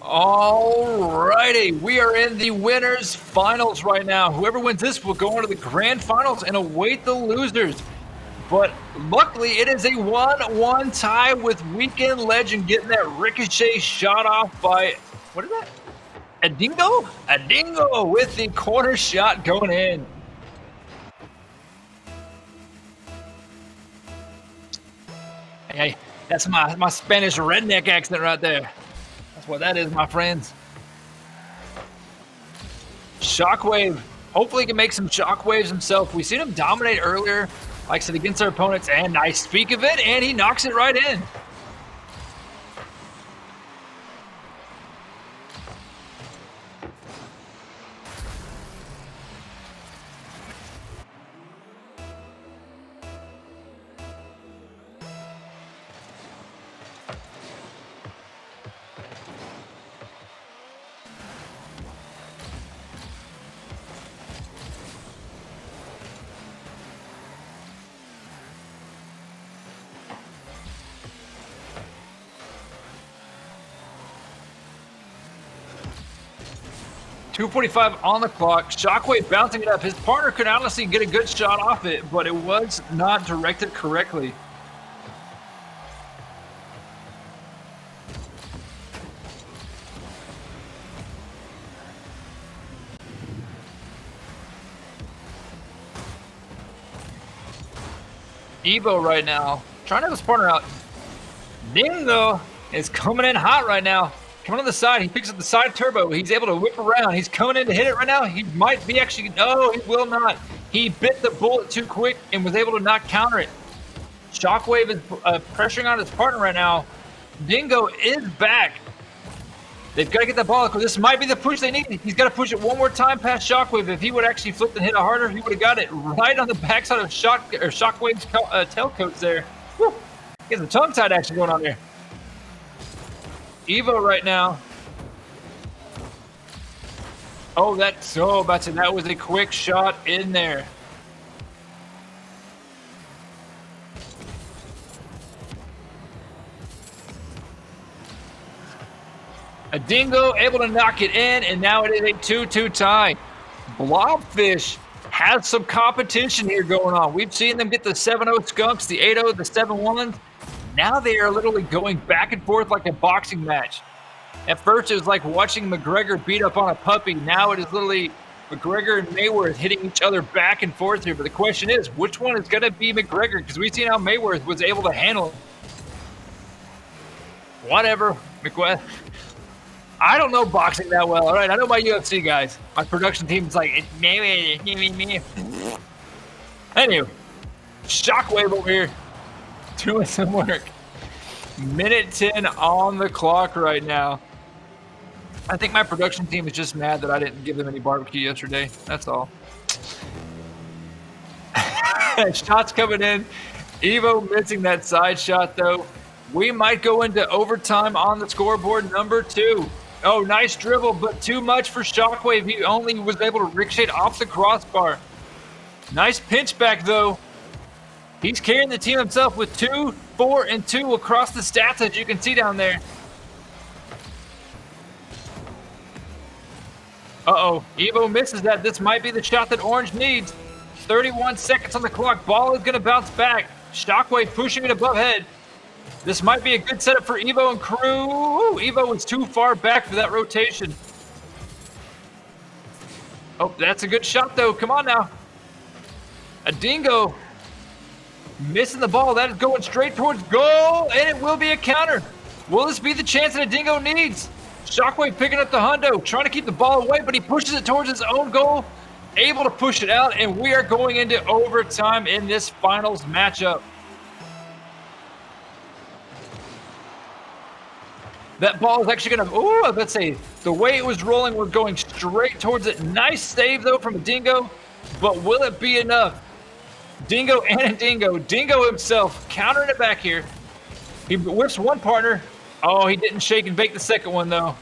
Alrighty, we are in the winners finals right now. Whoever wins this will go on to the grand finals and await the losers. But luckily, it is a 1-1 tie with Weekend Legend getting that ricochet shot off by, what is that? A dingo? A dingo with the corner shot going in. Hey, that's my Spanish redneck accent right there. That's what that is, my friends. Shockwave. Hopefully he can make some shockwaves himself. We've seen him dominate earlier, like I said, against our opponents, and nice speak of it, and he knocks it right in. .245 on the clock. Shockwave bouncing it up. His partner could honestly get a good shot off it, but it was not directed correctly. Evo right now, trying to have his partner out. Dingo is coming in hot right now. Coming on the side, he picks up the side turbo. He's able to whip around. He's coming in to hit it right now. He might be actually, no, he will not. He bit the bullet too quick and was able to not counter it. Shockwave is pressuring on his partner right now. Dingo is back. They've got to get that ball because this might be the push they need. He's got to push it one more time past Shockwave. If he would actually flip and hit it harder, he would have got it right on the backside of Shockwave's tailcoats there. Whew. He has a tongue-tied action going on there. Evo right now. Oh, that's so about to. That was a quick shot in there. A dingo able to knock it in, and now it is a 2-2 tie. Blobfish has some competition here going on. We've seen them get the 7-0 skunks, the 8-0, the 7-1s. Now they are literally going back and forth like a boxing match. At first, it was like watching McGregor beat up on a puppy. Now it is literally McGregor and Mayweather hitting each other back and forth here. But the question is, which one is going to be McGregor? Because we've seen how Mayweather was able to handle it. Whatever, McGregor. I don't know boxing that well. All right, I know my UFC guys. My production team is like, it's me. Anyway, Shockwave over here doing some work. Minute 10 on the clock right now. I think my production team is just mad that I didn't give them any barbecue yesterday. That's all. Shots coming in. Evo missing that side shot, though. We might go into overtime on the scoreboard, number 2. Oh, nice dribble, but too much for Shockwave. He only was able to ricochet off the crossbar. Nice pinch back, though. He's carrying the team himself with 2, 4, and 2 across the stats, as you can see down there. Uh-oh, Evo misses that. This might be the shot that Orange needs. 31 seconds on the clock. Ball is going to bounce back. Shockwave pushing it above head. This might be a good setup for Evo and crew. Ooh, Evo is too far back for that rotation. Oh, that's a good shot, though. Come on now. A dingo missing the ball. That is going straight towards goal, and it will be a counter. Will this be the chance that a dingo needs? Shockwave picking up the hundo, trying to keep the ball away, but he pushes it towards his own goal, able to push it out, and we are going into overtime in this finals matchup. That ball is actually going to, let's say, the way it was rolling was going straight towards it. Nice save, though, from a dingo, but will it be enough? Dingo and a dingo. Dingo himself countering it back here. He whips one partner. Oh, he didn't shake and bake the second one, though.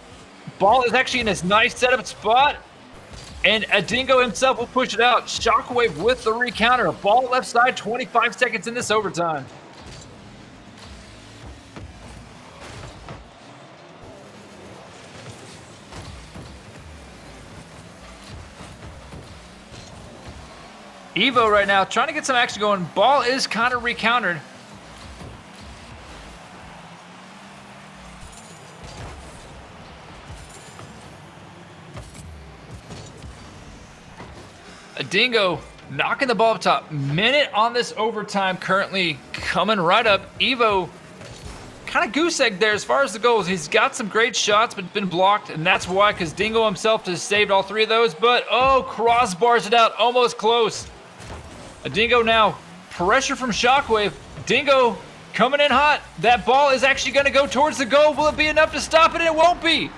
Ball is actually in this nice setup spot, and a dingo himself will push it out. Shockwave with the recounter. Ball left side, 25 seconds in this overtime. Evo right now trying to get some action going. Ball is kind of recountered. A Dingo knocking the ball up top. Minute on this overtime currently coming right up. Evo kind of goose egg there as far as the goals. He's got some great shots, but been blocked, and that's why, because Dingo himself has saved all three of those. But, oh, crossbars it out, almost close. A Dingo now, pressure from Shockwave. Dingo coming in hot. That ball is actually going to go towards the goal. Will it be enough to stop it? It won't be.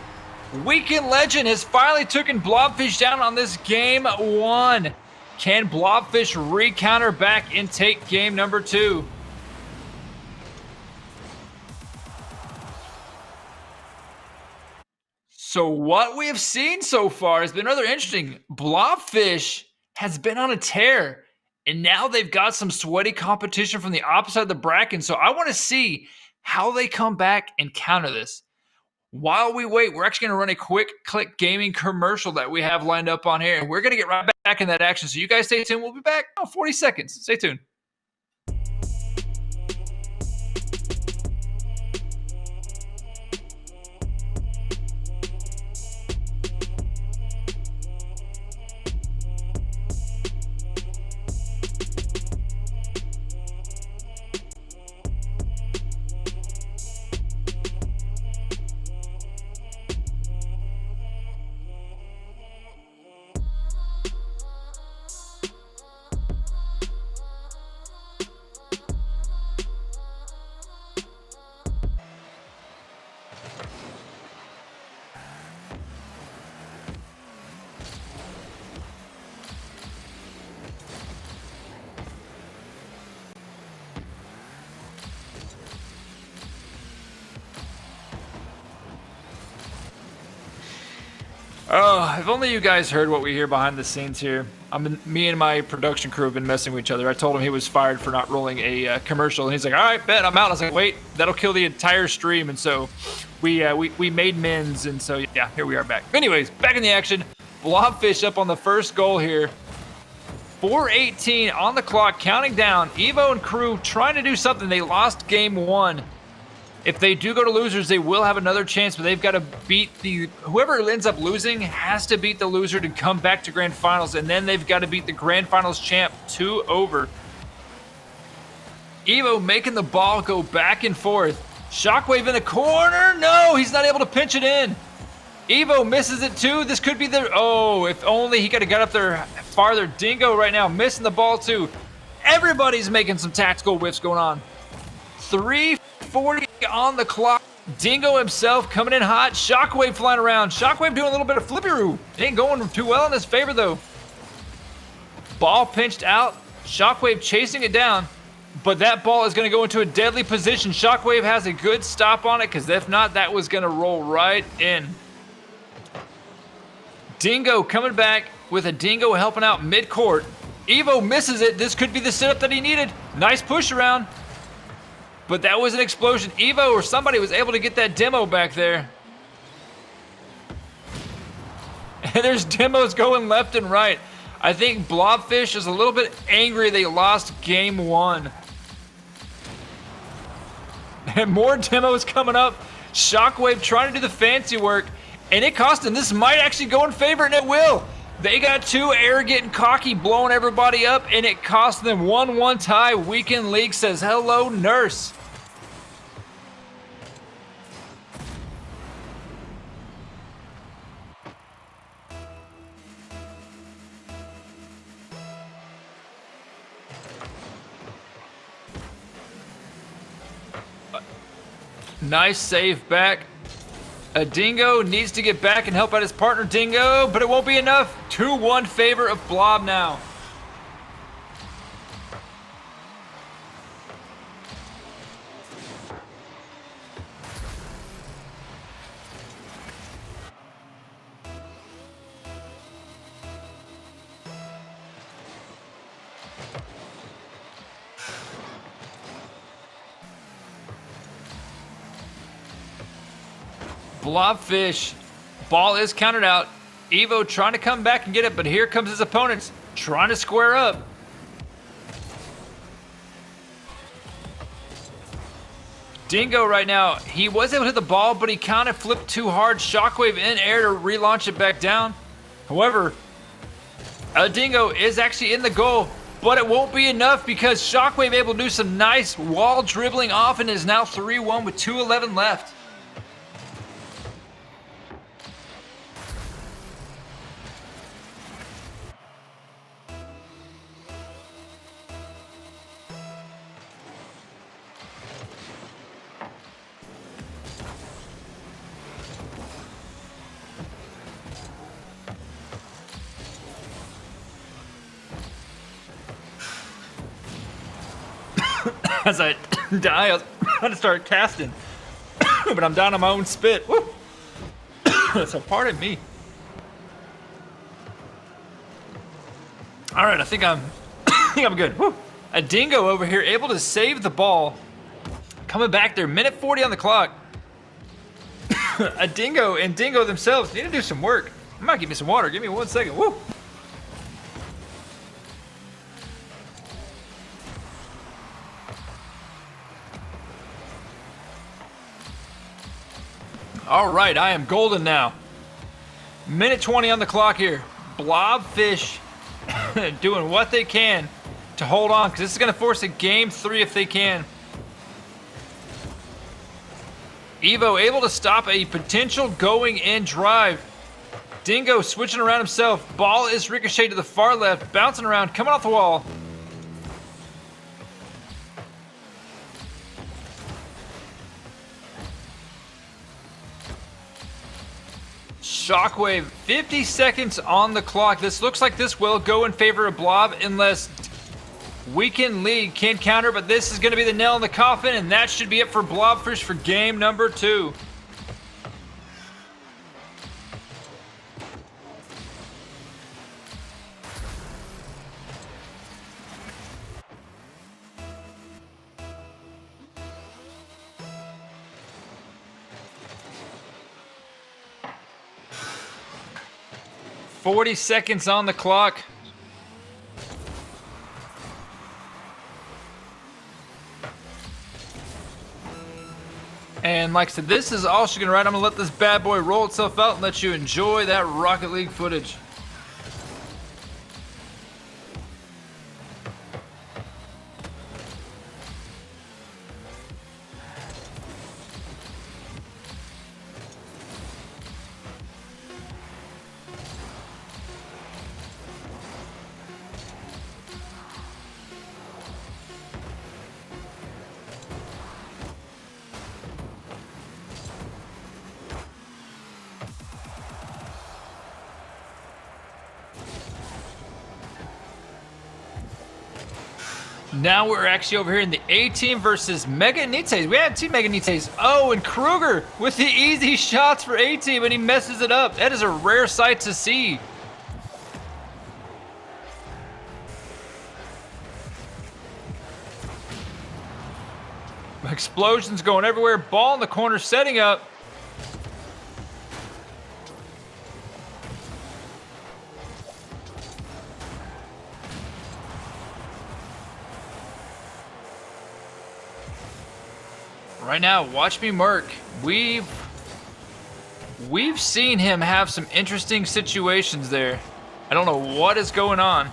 Weekend Legend has finally taken Blobfish down on this game one. Can Blobfish re-counter back and take game number 2? So what we have seen so far has been rather interesting. Blobfish has been on a tear, and now they've got some sweaty competition from the opposite side of the bracket. So I want to see how they come back and counter this. While we wait, we're actually going to run a quick click gaming commercial that we have lined up on here, and we're going to get right back in that action. So you guys stay tuned. We'll be back in 40 seconds. Stay tuned. Oh, if only you guys heard what we hear behind the scenes here. Me and my production crew have been messing with each other. I told him he was fired for not rolling a commercial, and he's like, "All right, bet I'm out." I was like, "Wait, that'll kill the entire stream." And so we made amends, and so yeah, here we are back. Anyways, back in the action. Blobfish up on the first goal here. 4:18 on the clock, counting down. Evo and crew trying to do something. They lost game one. If they do go to losers, they will have another chance, but they've got to beat whoever ends up losing has to beat the loser to come back to grand finals, and then they've got to beat the grand finals champ 2-over. Evo making the ball go back and forth. Shockwave in the corner. No, he's not able to pinch it in. Evo misses it too. This could be the, oh, if only he could have got up there farther. Dingo right now missing the ball too. Everybody's making some tactical whiffs going on. 3:40 on the clock. Dingo himself coming in hot. Shockwave flying around. Shockwave doing a little bit of flippy-roo. It ain't going too well in his favor though. Ball pinched out. Shockwave chasing it down. But that ball is going to go into a deadly position. Shockwave has a good stop on it, because if not, that was going to roll right in. Dingo coming back with a Dingo helping out mid-court. Evo misses it. This could be the setup that he needed. Nice push around. But that was an explosion. Evo or somebody was able to get that demo back there. And there's demos going left and right. I think Blobfish is a little bit angry they lost game one. And more demos coming up. Shockwave trying to do the fancy work. And it cost him. This might actually go in favor, and it will. They got too arrogant and cocky, blowing everybody up, and it cost them 1-1 tie. Weekend League says, hello, nurse. Nice save back. A Dingo needs to get back and help out his partner Dingo, but it won't be enough. 2-1 favor of Blob now. Blobfish. Ball is counted out. Evo trying to come back and get it, but here comes his opponents trying to square up. Dingo right now, he was able to hit the ball, but he kind of flipped too hard. Shockwave in air to relaunch it back down. However, Dingo is actually in the goal, but it won't be enough because Shockwave able to do some nice wall dribbling off and is now 3-1 with 2:11 left. As I die, I was trying to start casting, but I'm down on my own spit. Woo. So pardon me. All right, I think I'm good. Woo. A Dingo over here able to save the ball. Coming back there, minute 40 on the clock. A Dingo and Dingo themselves need to do some work. I might give me some water. Give me 1 second. Woo. All right, I am golden now. Minute 20 on the clock here. Blobfish doing what they can to hold on, because this is going to force a game 3 if they can. Evo able to stop a potential going in drive. Dingo switching around himself. Ball is ricocheted to the far left, bouncing around, coming off the wall. Shockwave, 50 seconds on the clock. This looks like this will go in favor of Blob unless Weekend League can counter, but this is going to be the nail in the coffin, and that should be it for Blobfish for game number 2. $40 seconds on the clock. And like I said, this is all she's gonna ride. I'm gonna let this bad boy roll itself out and let you enjoy that Rocket League footage. Now we're actually over here in the A team versus Mega Nites. We had 2 Mega Nites. Oh, and Kruger with the easy shots for A team, and he messes it up. That is a rare sight to see. Explosions going everywhere. Ball in the corner, setting up. Right now, watch me Merc. We've seen him have some interesting situations there. I don't know what is going on.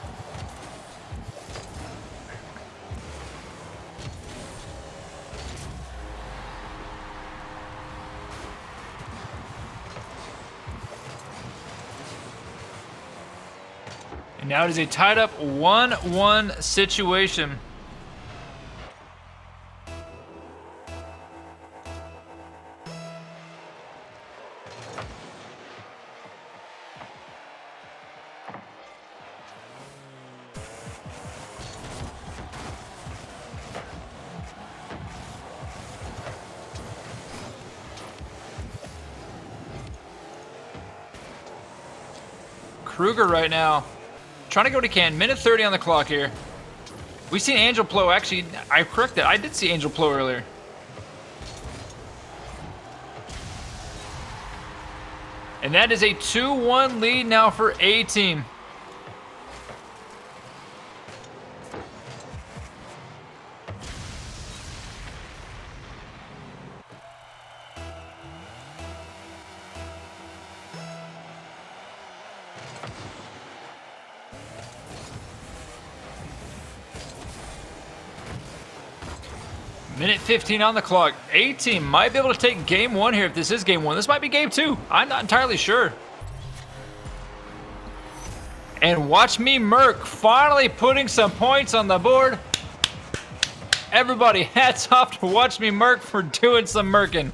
And now it is a tied up 1-1 situation. Kruger right now, trying to go to can. Minute 30 on the clock here. We've seen Angel Plo. Actually, I corrected. I did see Angel Plo earlier. And that is a 2-1 lead now for A team. Minute 15 on the clock. A-Team might be able to take game one here if this is game one. This might be game two. I'm not entirely sure. And watch me Merc finally putting some points on the board. Everybody, hats off to Watch Me Merc for doing some merkin'.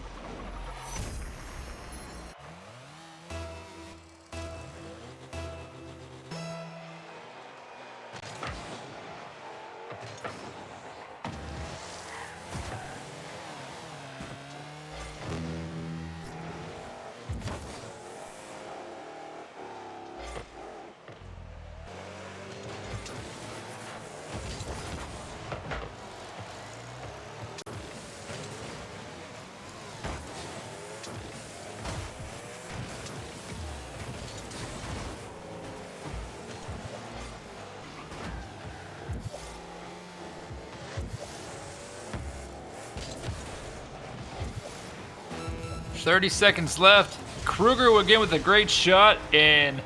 .30 seconds left. Kruger again with a great shot, and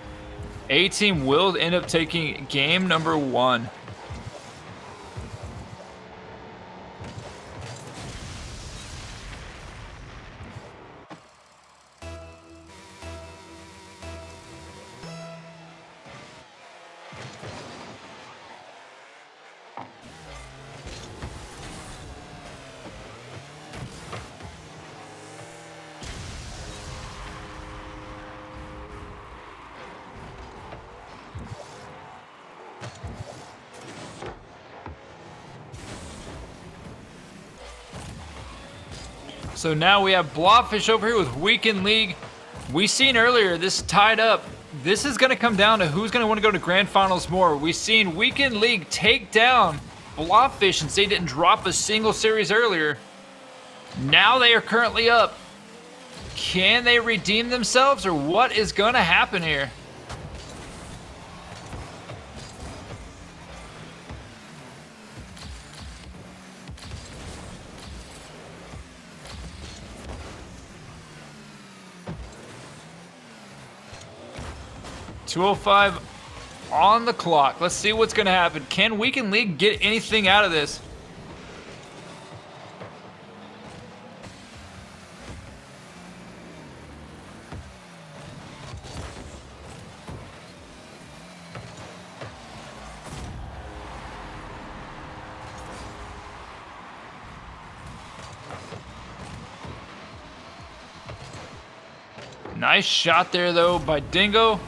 A-Team will end up taking game number one. So now we have Blobfish over here with Weekend League. We seen earlier this tied up. This is going to come down to who's going to want to go to Grand Finals more. We seen Weekend League take down Blobfish and they didn't drop a single series earlier. Now they are currently up. Can they redeem themselves, or what is going to happen here? .205 on the clock. Let's see what's going to happen. Can Weekend League get anything out of this? Nice shot there, though, by Dingo.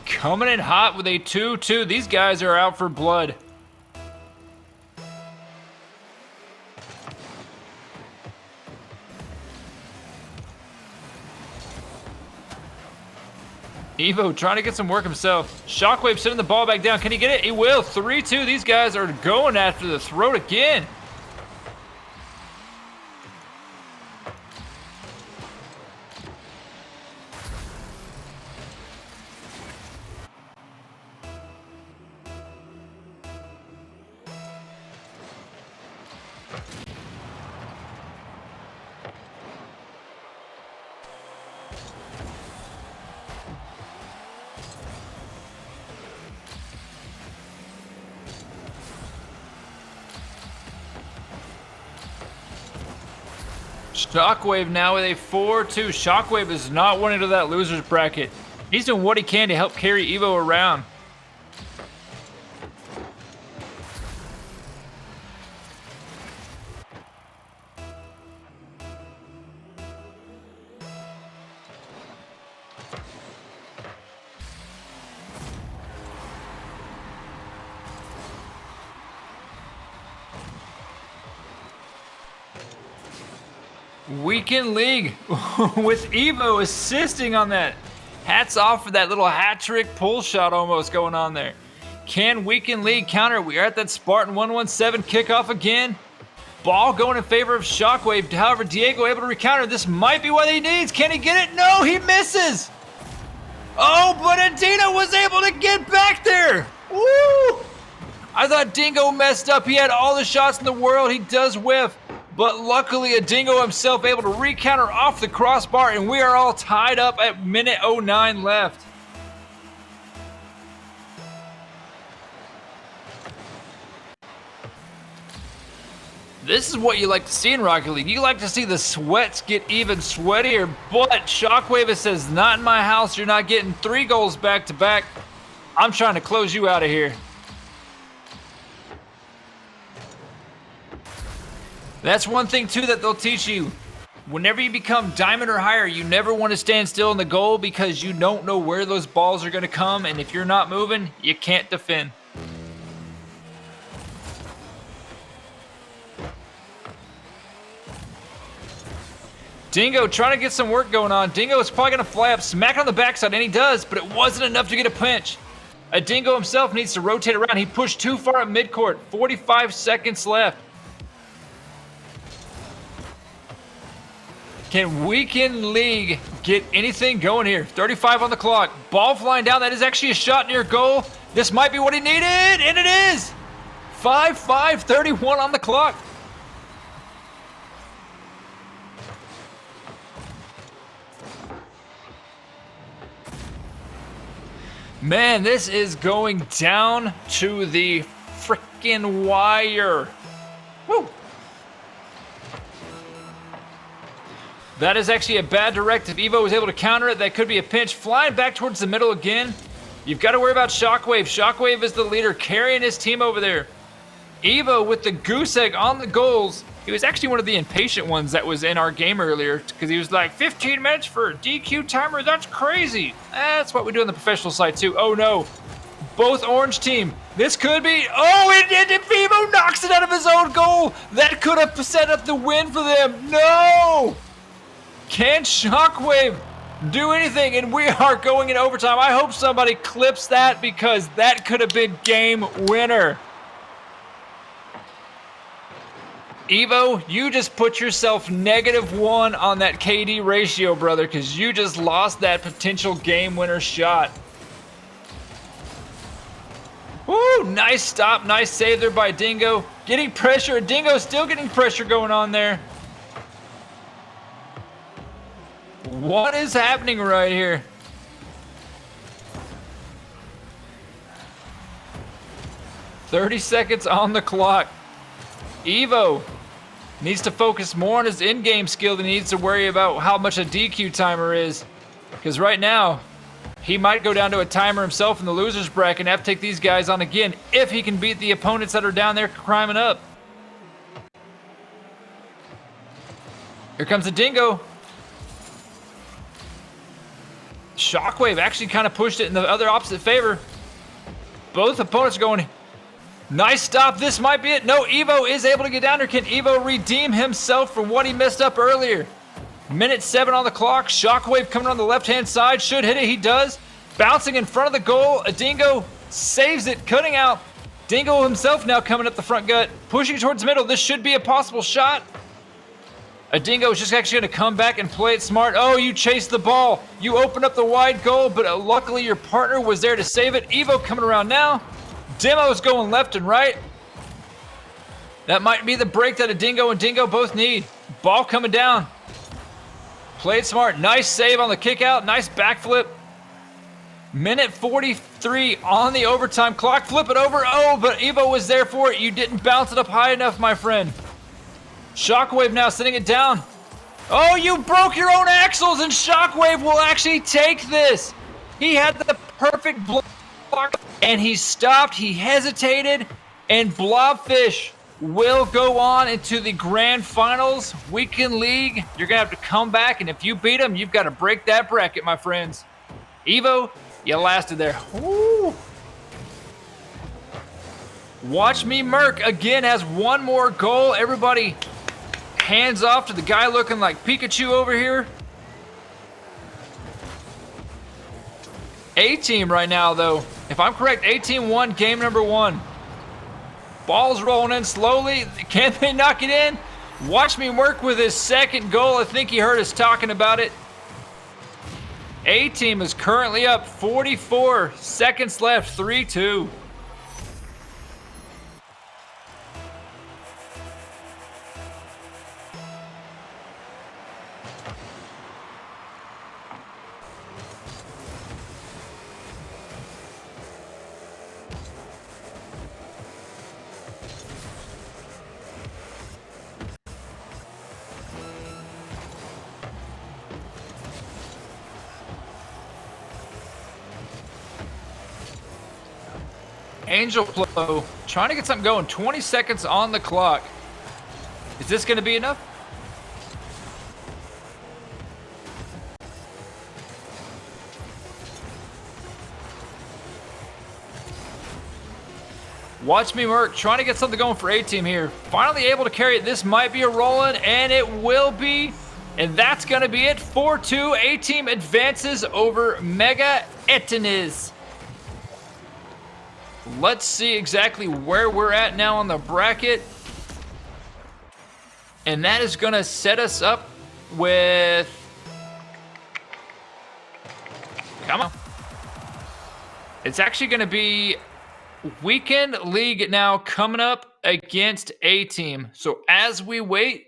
Coming in hot with a 2-2. These guys are out for blood. Evo trying to get some work himself. Shockwave sending the ball back down. Can he get it? He will. 3-2. These guys are going after the throat again. Shockwave now with a 4-2. Shockwave is not wanting to that loser's bracket. He's doing what he can to help carry Evo around. Weekend League with Evo assisting on that. Hats off for that little hat trick pull shot almost going on there. Can Weekend League counter? We are at that Spartan 117 kickoff again. Ball going in favor of Shockwave. However, Diego able to recounter. This might be what he needs. Can he get it? No, he misses. Oh, but Adina was able to get back there. Woo! I thought Dingo messed up. He had all the shots in the world. He does whiff. But luckily, Dingo himself able to recounter off the crossbar, and we are all tied up at minute 09 left. This is what you like to see in Rocket League. You like to see the sweats get even sweatier, but Shockwave says, not in my house. You're not getting 3 goals back to back. I'm trying to close you out of here. That's one thing, too, that they'll teach you. Whenever you become diamond or higher, you never want to stand still in the goal because you don't know where those balls are going to come, and if you're not moving, you can't defend. Dingo trying to get some work going on. Dingo is probably going to fly up, smack on the backside, and he does, but it wasn't enough to get a pinch. A Dingo himself needs to rotate around. He pushed too far at midcourt. 45 seconds left. Can Weekend League get anything going here? 35 on the clock. Ball flying down. That is actually a shot near goal. This might be what he needed, and it is. 5-5-31 on the clock. Man, this is going down to the freaking wire. Woo! That is actually a bad directive. Evo was able to counter it. That could be a pinch. Flying back towards the middle again. You've got to worry about Shockwave. Shockwave is the leader, carrying his team over there. Evo with the goose egg on the goals. He was actually one of the impatient ones that was in our game earlier because he was like, 15 minutes for a DQ timer? That's crazy. That's what we do on the professional side too. Oh no. Both orange team. This could be. Oh, and Evo knocks it out of his own goal. That could have set up the win for them. No. Can Shockwave do anything? And we are going in overtime. I hope somebody clips that because that could have been game winner. Evo, you just put yourself -1 on that KD ratio, brother, because you just lost that potential game winner shot. Woo, nice stop, nice save there by Dingo. Getting pressure, Dingo still getting pressure going on there. What is happening right here? "30 seconds on the clock. Evo needs to focus more on his in-game skill than he needs to worry about how much a DQ timer is. Because right now, he might go down to a timer himself in the loser's bracket and have to take these guys on again if he can beat the opponents that are down there climbing up. Here comes the Dingo. Shockwave actually kind of pushed it in the other opposite favor. Both opponents are going. Nice stop. This might be it. No, Evo is able to get down there. Can Evo redeem himself from what he messed up earlier? Minute 7 on the clock. Shockwave coming on the left-hand side. Should hit it. He does. Bouncing in front of the goal. A Dingo saves it, cutting out. Dingo himself now coming up the front gut. Pushing towards the middle. This should be a possible shot. A Dingo is just actually going to come back and play it smart. Oh, you chased the ball. You opened up the wide goal, but luckily your partner was there to save it. Evo coming around now. Demo's going left and right. That might be the break that a Dingo and Dingo both need. Ball coming down. Played smart. Nice save on the kick out. Nice backflip. Minute 43 on the overtime clock. Flip it over. Oh, but Evo was there for it. You didn't bounce it up high enough, my friend. Shockwave now sitting it down. Oh, you broke your own axles, and Shockwave will actually take this. He had the perfect block, and he stopped. He hesitated, and Blobfish will go on into the grand finals. Weekend League, you're going to have to come back, and if you beat him, you've got to break that bracket, my friends. Evo, you lasted there. Woo. Watch Me Merc again has one more goal. Everybody hands off to the guy looking like Pikachu over here. A-Team right now, though. If I'm correct, A-Team won game number 1. Ball's rolling in slowly. Can they knock it in? Watch Me Merc with his second goal. I think he heard us talking about it. A-Team is currently up 44 seconds left, 3-2. Angel Flow, trying to get something going. 20 seconds on the clock. Is this going to be enough? Watch me, Merc, trying to get something going for A-Team here. Finally able to carry it. This might be a roll-in, and it will be. And that's going to be it. 4-2. A-Team advances over Mega Etinis. Let's see exactly where we're at now on the bracket. And that is going to set us up with... Come on. It's actually going to be Weekend League now coming up against A-Team. So as we wait,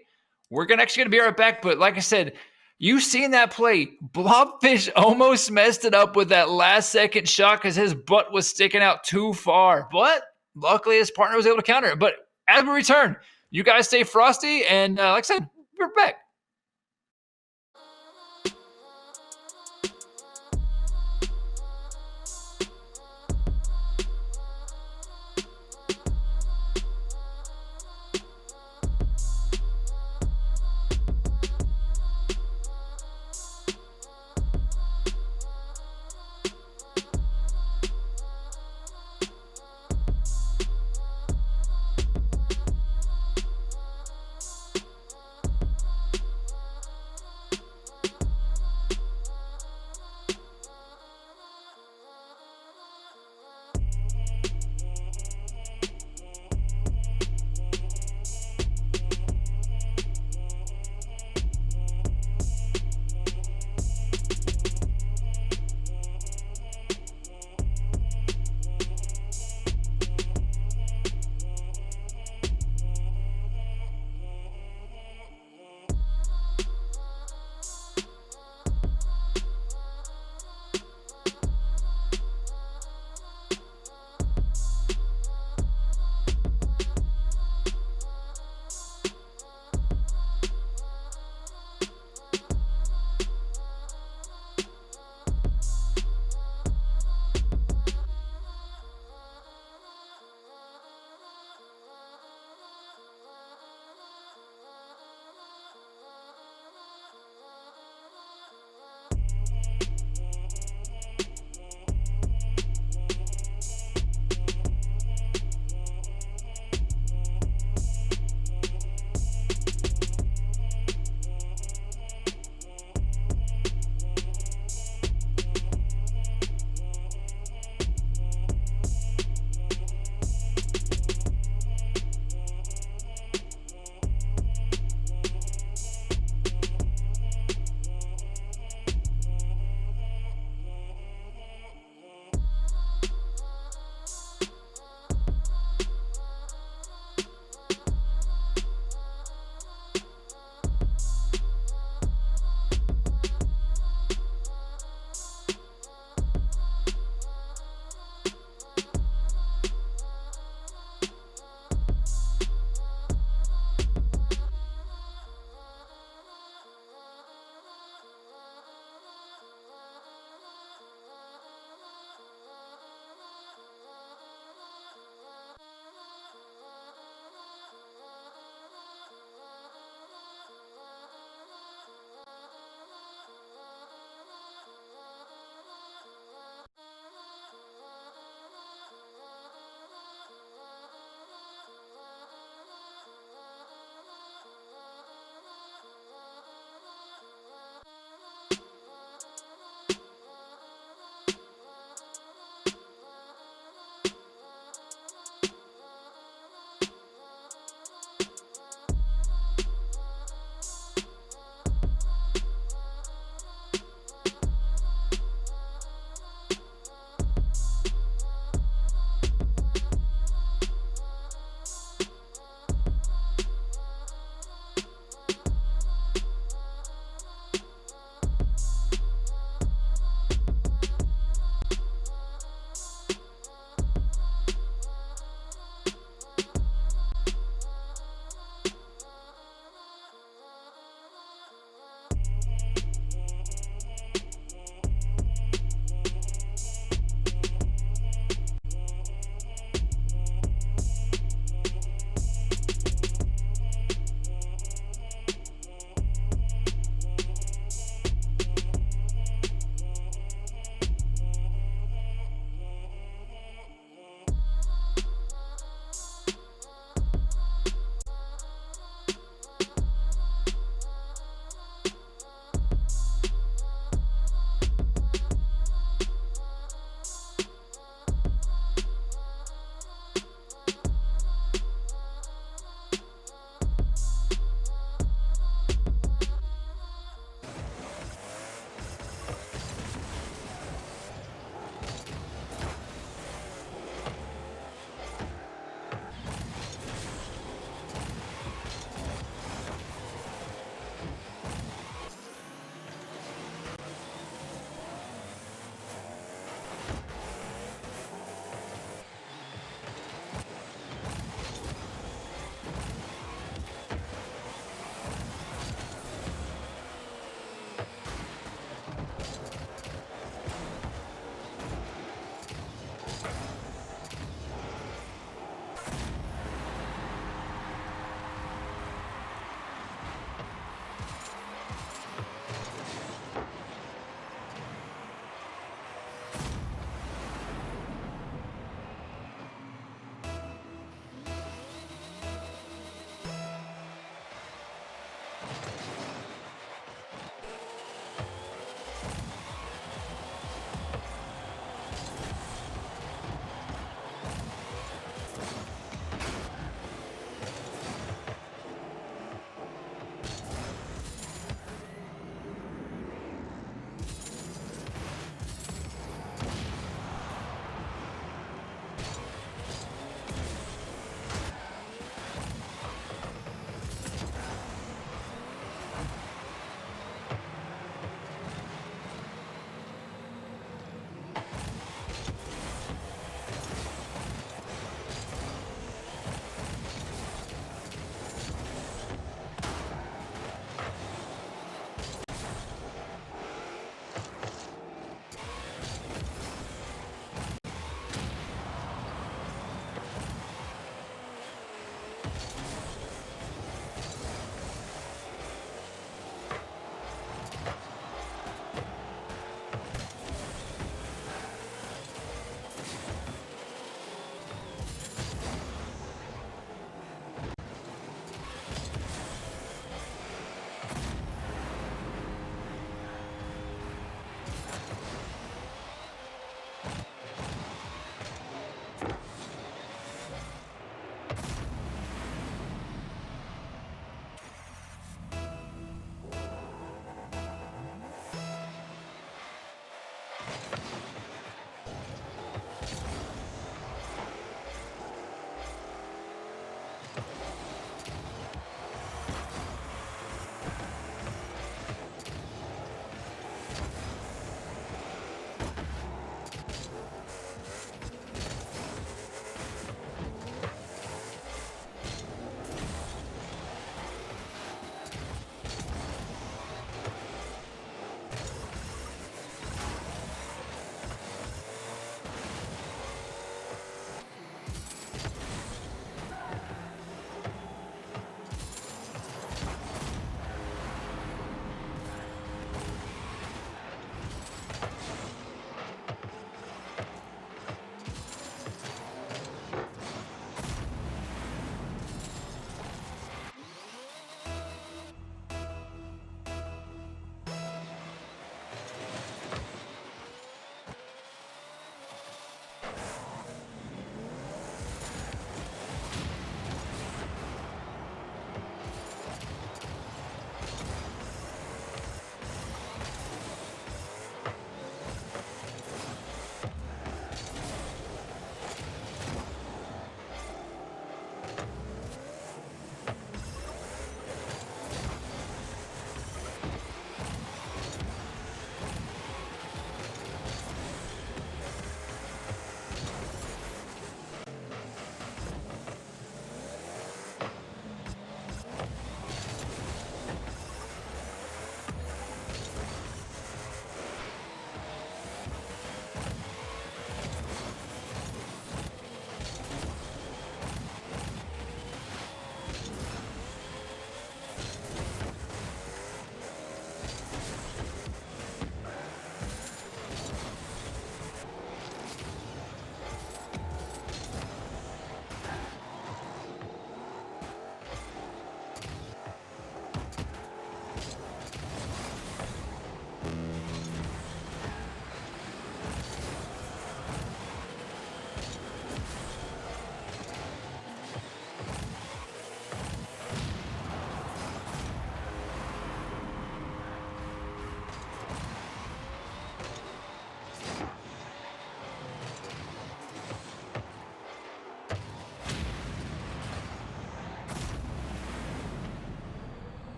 we're actually going to be right back. But like I said, you seen that play. Blobfish almost messed it up with that last second shot because his butt was sticking out too far. But luckily his partner was able to counter it. But as we return, you guys stay frosty. And like I said, we're back.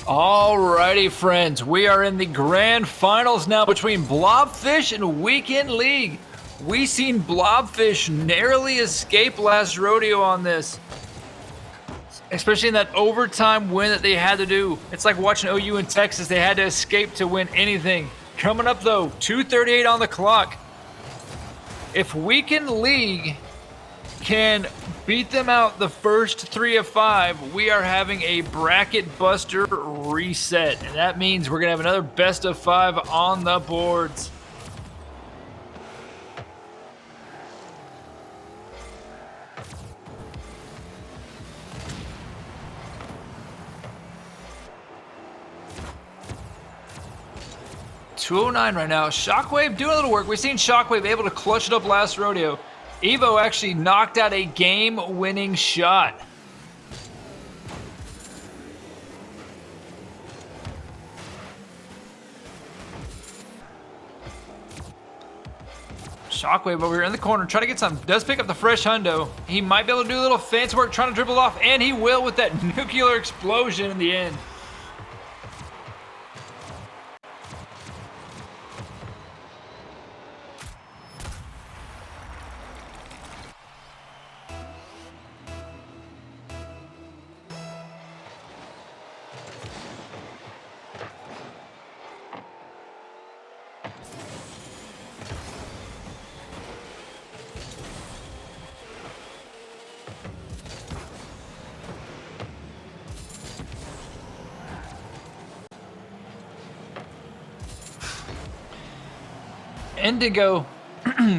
Alrighty, friends, we are in the grand finals now between Blobfish and Weekend League. We seen Blobfish narrowly escape last rodeo on this, especially in that overtime win that they had to do. It's like watching OU in Texas. They had to escape to win anything. Coming up, though, 2:38 on the clock. If Weekend League can beat them out the first 3 of 5, we are having a bracket buster reset. And that means we're going to have another best of 5 on the boards. $209 right now. Shockwave doing a little work. We've seen Shockwave able to clutch it up last rodeo. Evo actually knocked out a game-winning shot. Shockwave over here in the corner, trying to get some. Does pick up the fresh hundo. He might be able to do a little fancy work, trying to dribble off, and he will with that nuclear explosion in the end. Indigo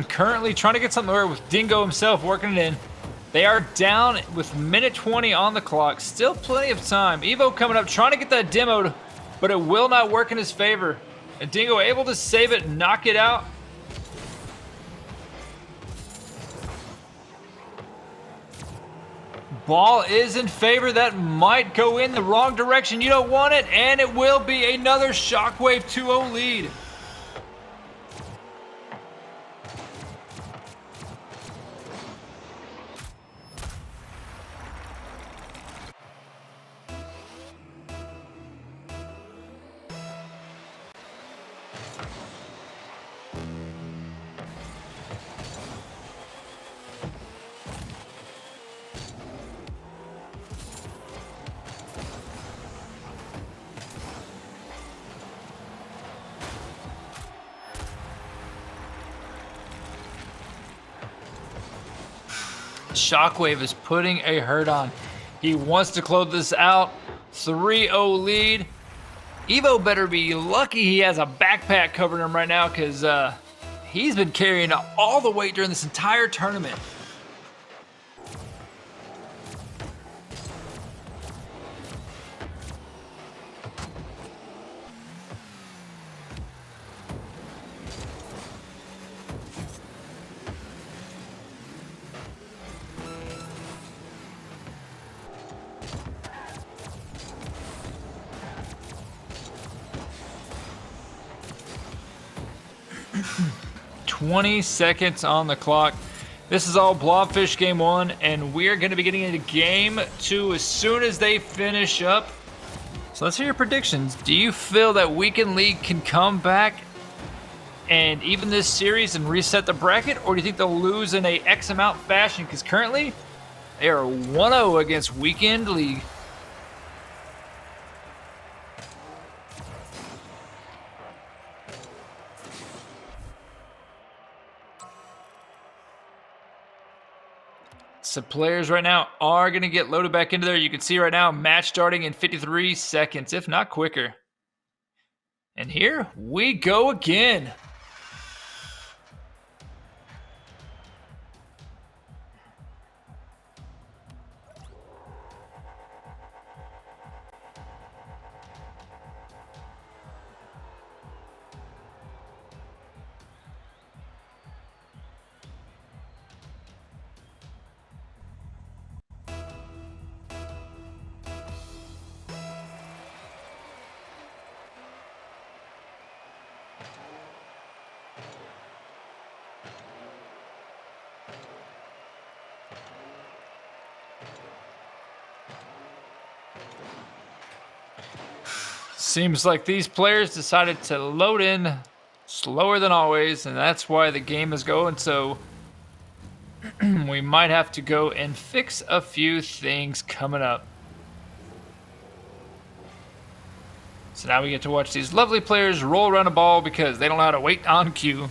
currently trying to get something over with Dingo himself working it in. They are down with minute 20 on the clock. Still plenty of time. Evo coming up, trying to get that demoed, but it will not work in his favor. And Dingo able to save it, knock it out. Ball is in favor. That might go in the wrong direction. You don't want it, and it will be another Shockwave 2-0 lead. Shockwave is putting a hurt on. He wants to close this out. 3-0 lead. Evo better be lucky he has a backpack covering him right now, because he's been carrying all the weight during this entire tournament. $20 seconds on the clock. This is all Blobfish game 1, and we are going to be getting into game 2 as soon as they finish up. So let's hear your predictions. Do you feel that Weekend League can come back and even this series and reset the bracket, or do you think they'll lose in a X amount fashion? Because currently they are 1-0 against Weekend League. So players right now are going to get loaded back into there. You can see right now, match starting in 53 seconds, if not quicker. And here we go again. Seems like these players decided to load in slower than always, and that's why the game is going. So we might have to go and fix a few things coming up. So now we get to watch these lovely players roll around a ball because they don't know how to wait on cue.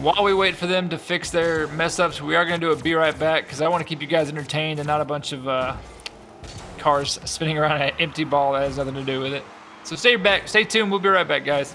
While we wait for them to fix their mess ups, we are going to do a be right back because I want to keep you guys entertained and not a bunch of cars spinning around an empty ball that has nothing to do with it. So stay tuned. We'll be right back, guys.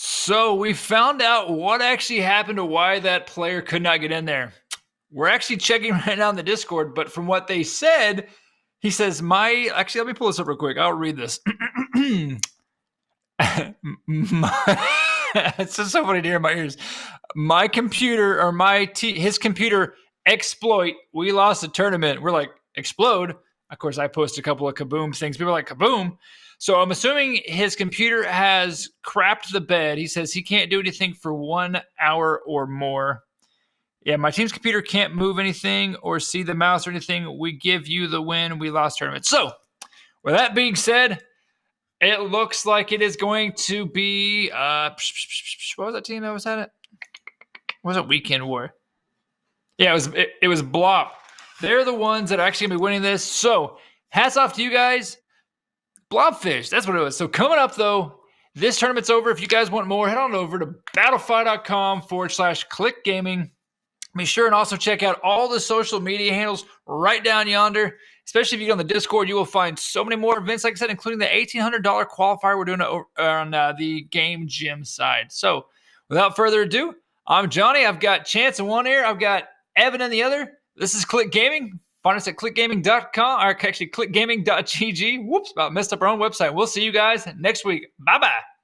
So we found out what actually happened to why that player could not get in there. We're actually checking right now in the Discord, but from what they said, he says, actually, let me pull this up real quick. I'll read this. It's just so funny to hear in my ears. My computer or his computer exploit. We lost the tournament. We're like, explode? Of course, I post a couple of Kaboom things. People are like, Kaboom? So I'm assuming his computer has crapped the bed. He says he can't do anything for 1 hour or more. Yeah, my team's computer can't move anything or see the mouse or anything. We give you the win. We lost tournament. So, with that being said, it looks like it is going to be what was that team that was at it? What was it? Weekend War. Yeah, it was Blop. They're the ones that are actually gonna be winning this. So hats off to you guys. Blobfish, that's what it was. So coming up though, this tournament's over. If you guys want more, head on over to battlefy.com/clickgaming. Be sure and also check out all the social media handles right down yonder. Especially if you go on the Discord, you will find so many more events, like I said, including the $1,800 qualifier we're doing on the Game Gym side. So without further ado, I'm Johnny. I've got Chance in one ear. I've got Evan in the other. This is Click Gaming. Find us at clickgaming.com, or actually clickgaming.gg. Whoops, about messed up our own website. We'll see you guys next week. Bye-bye.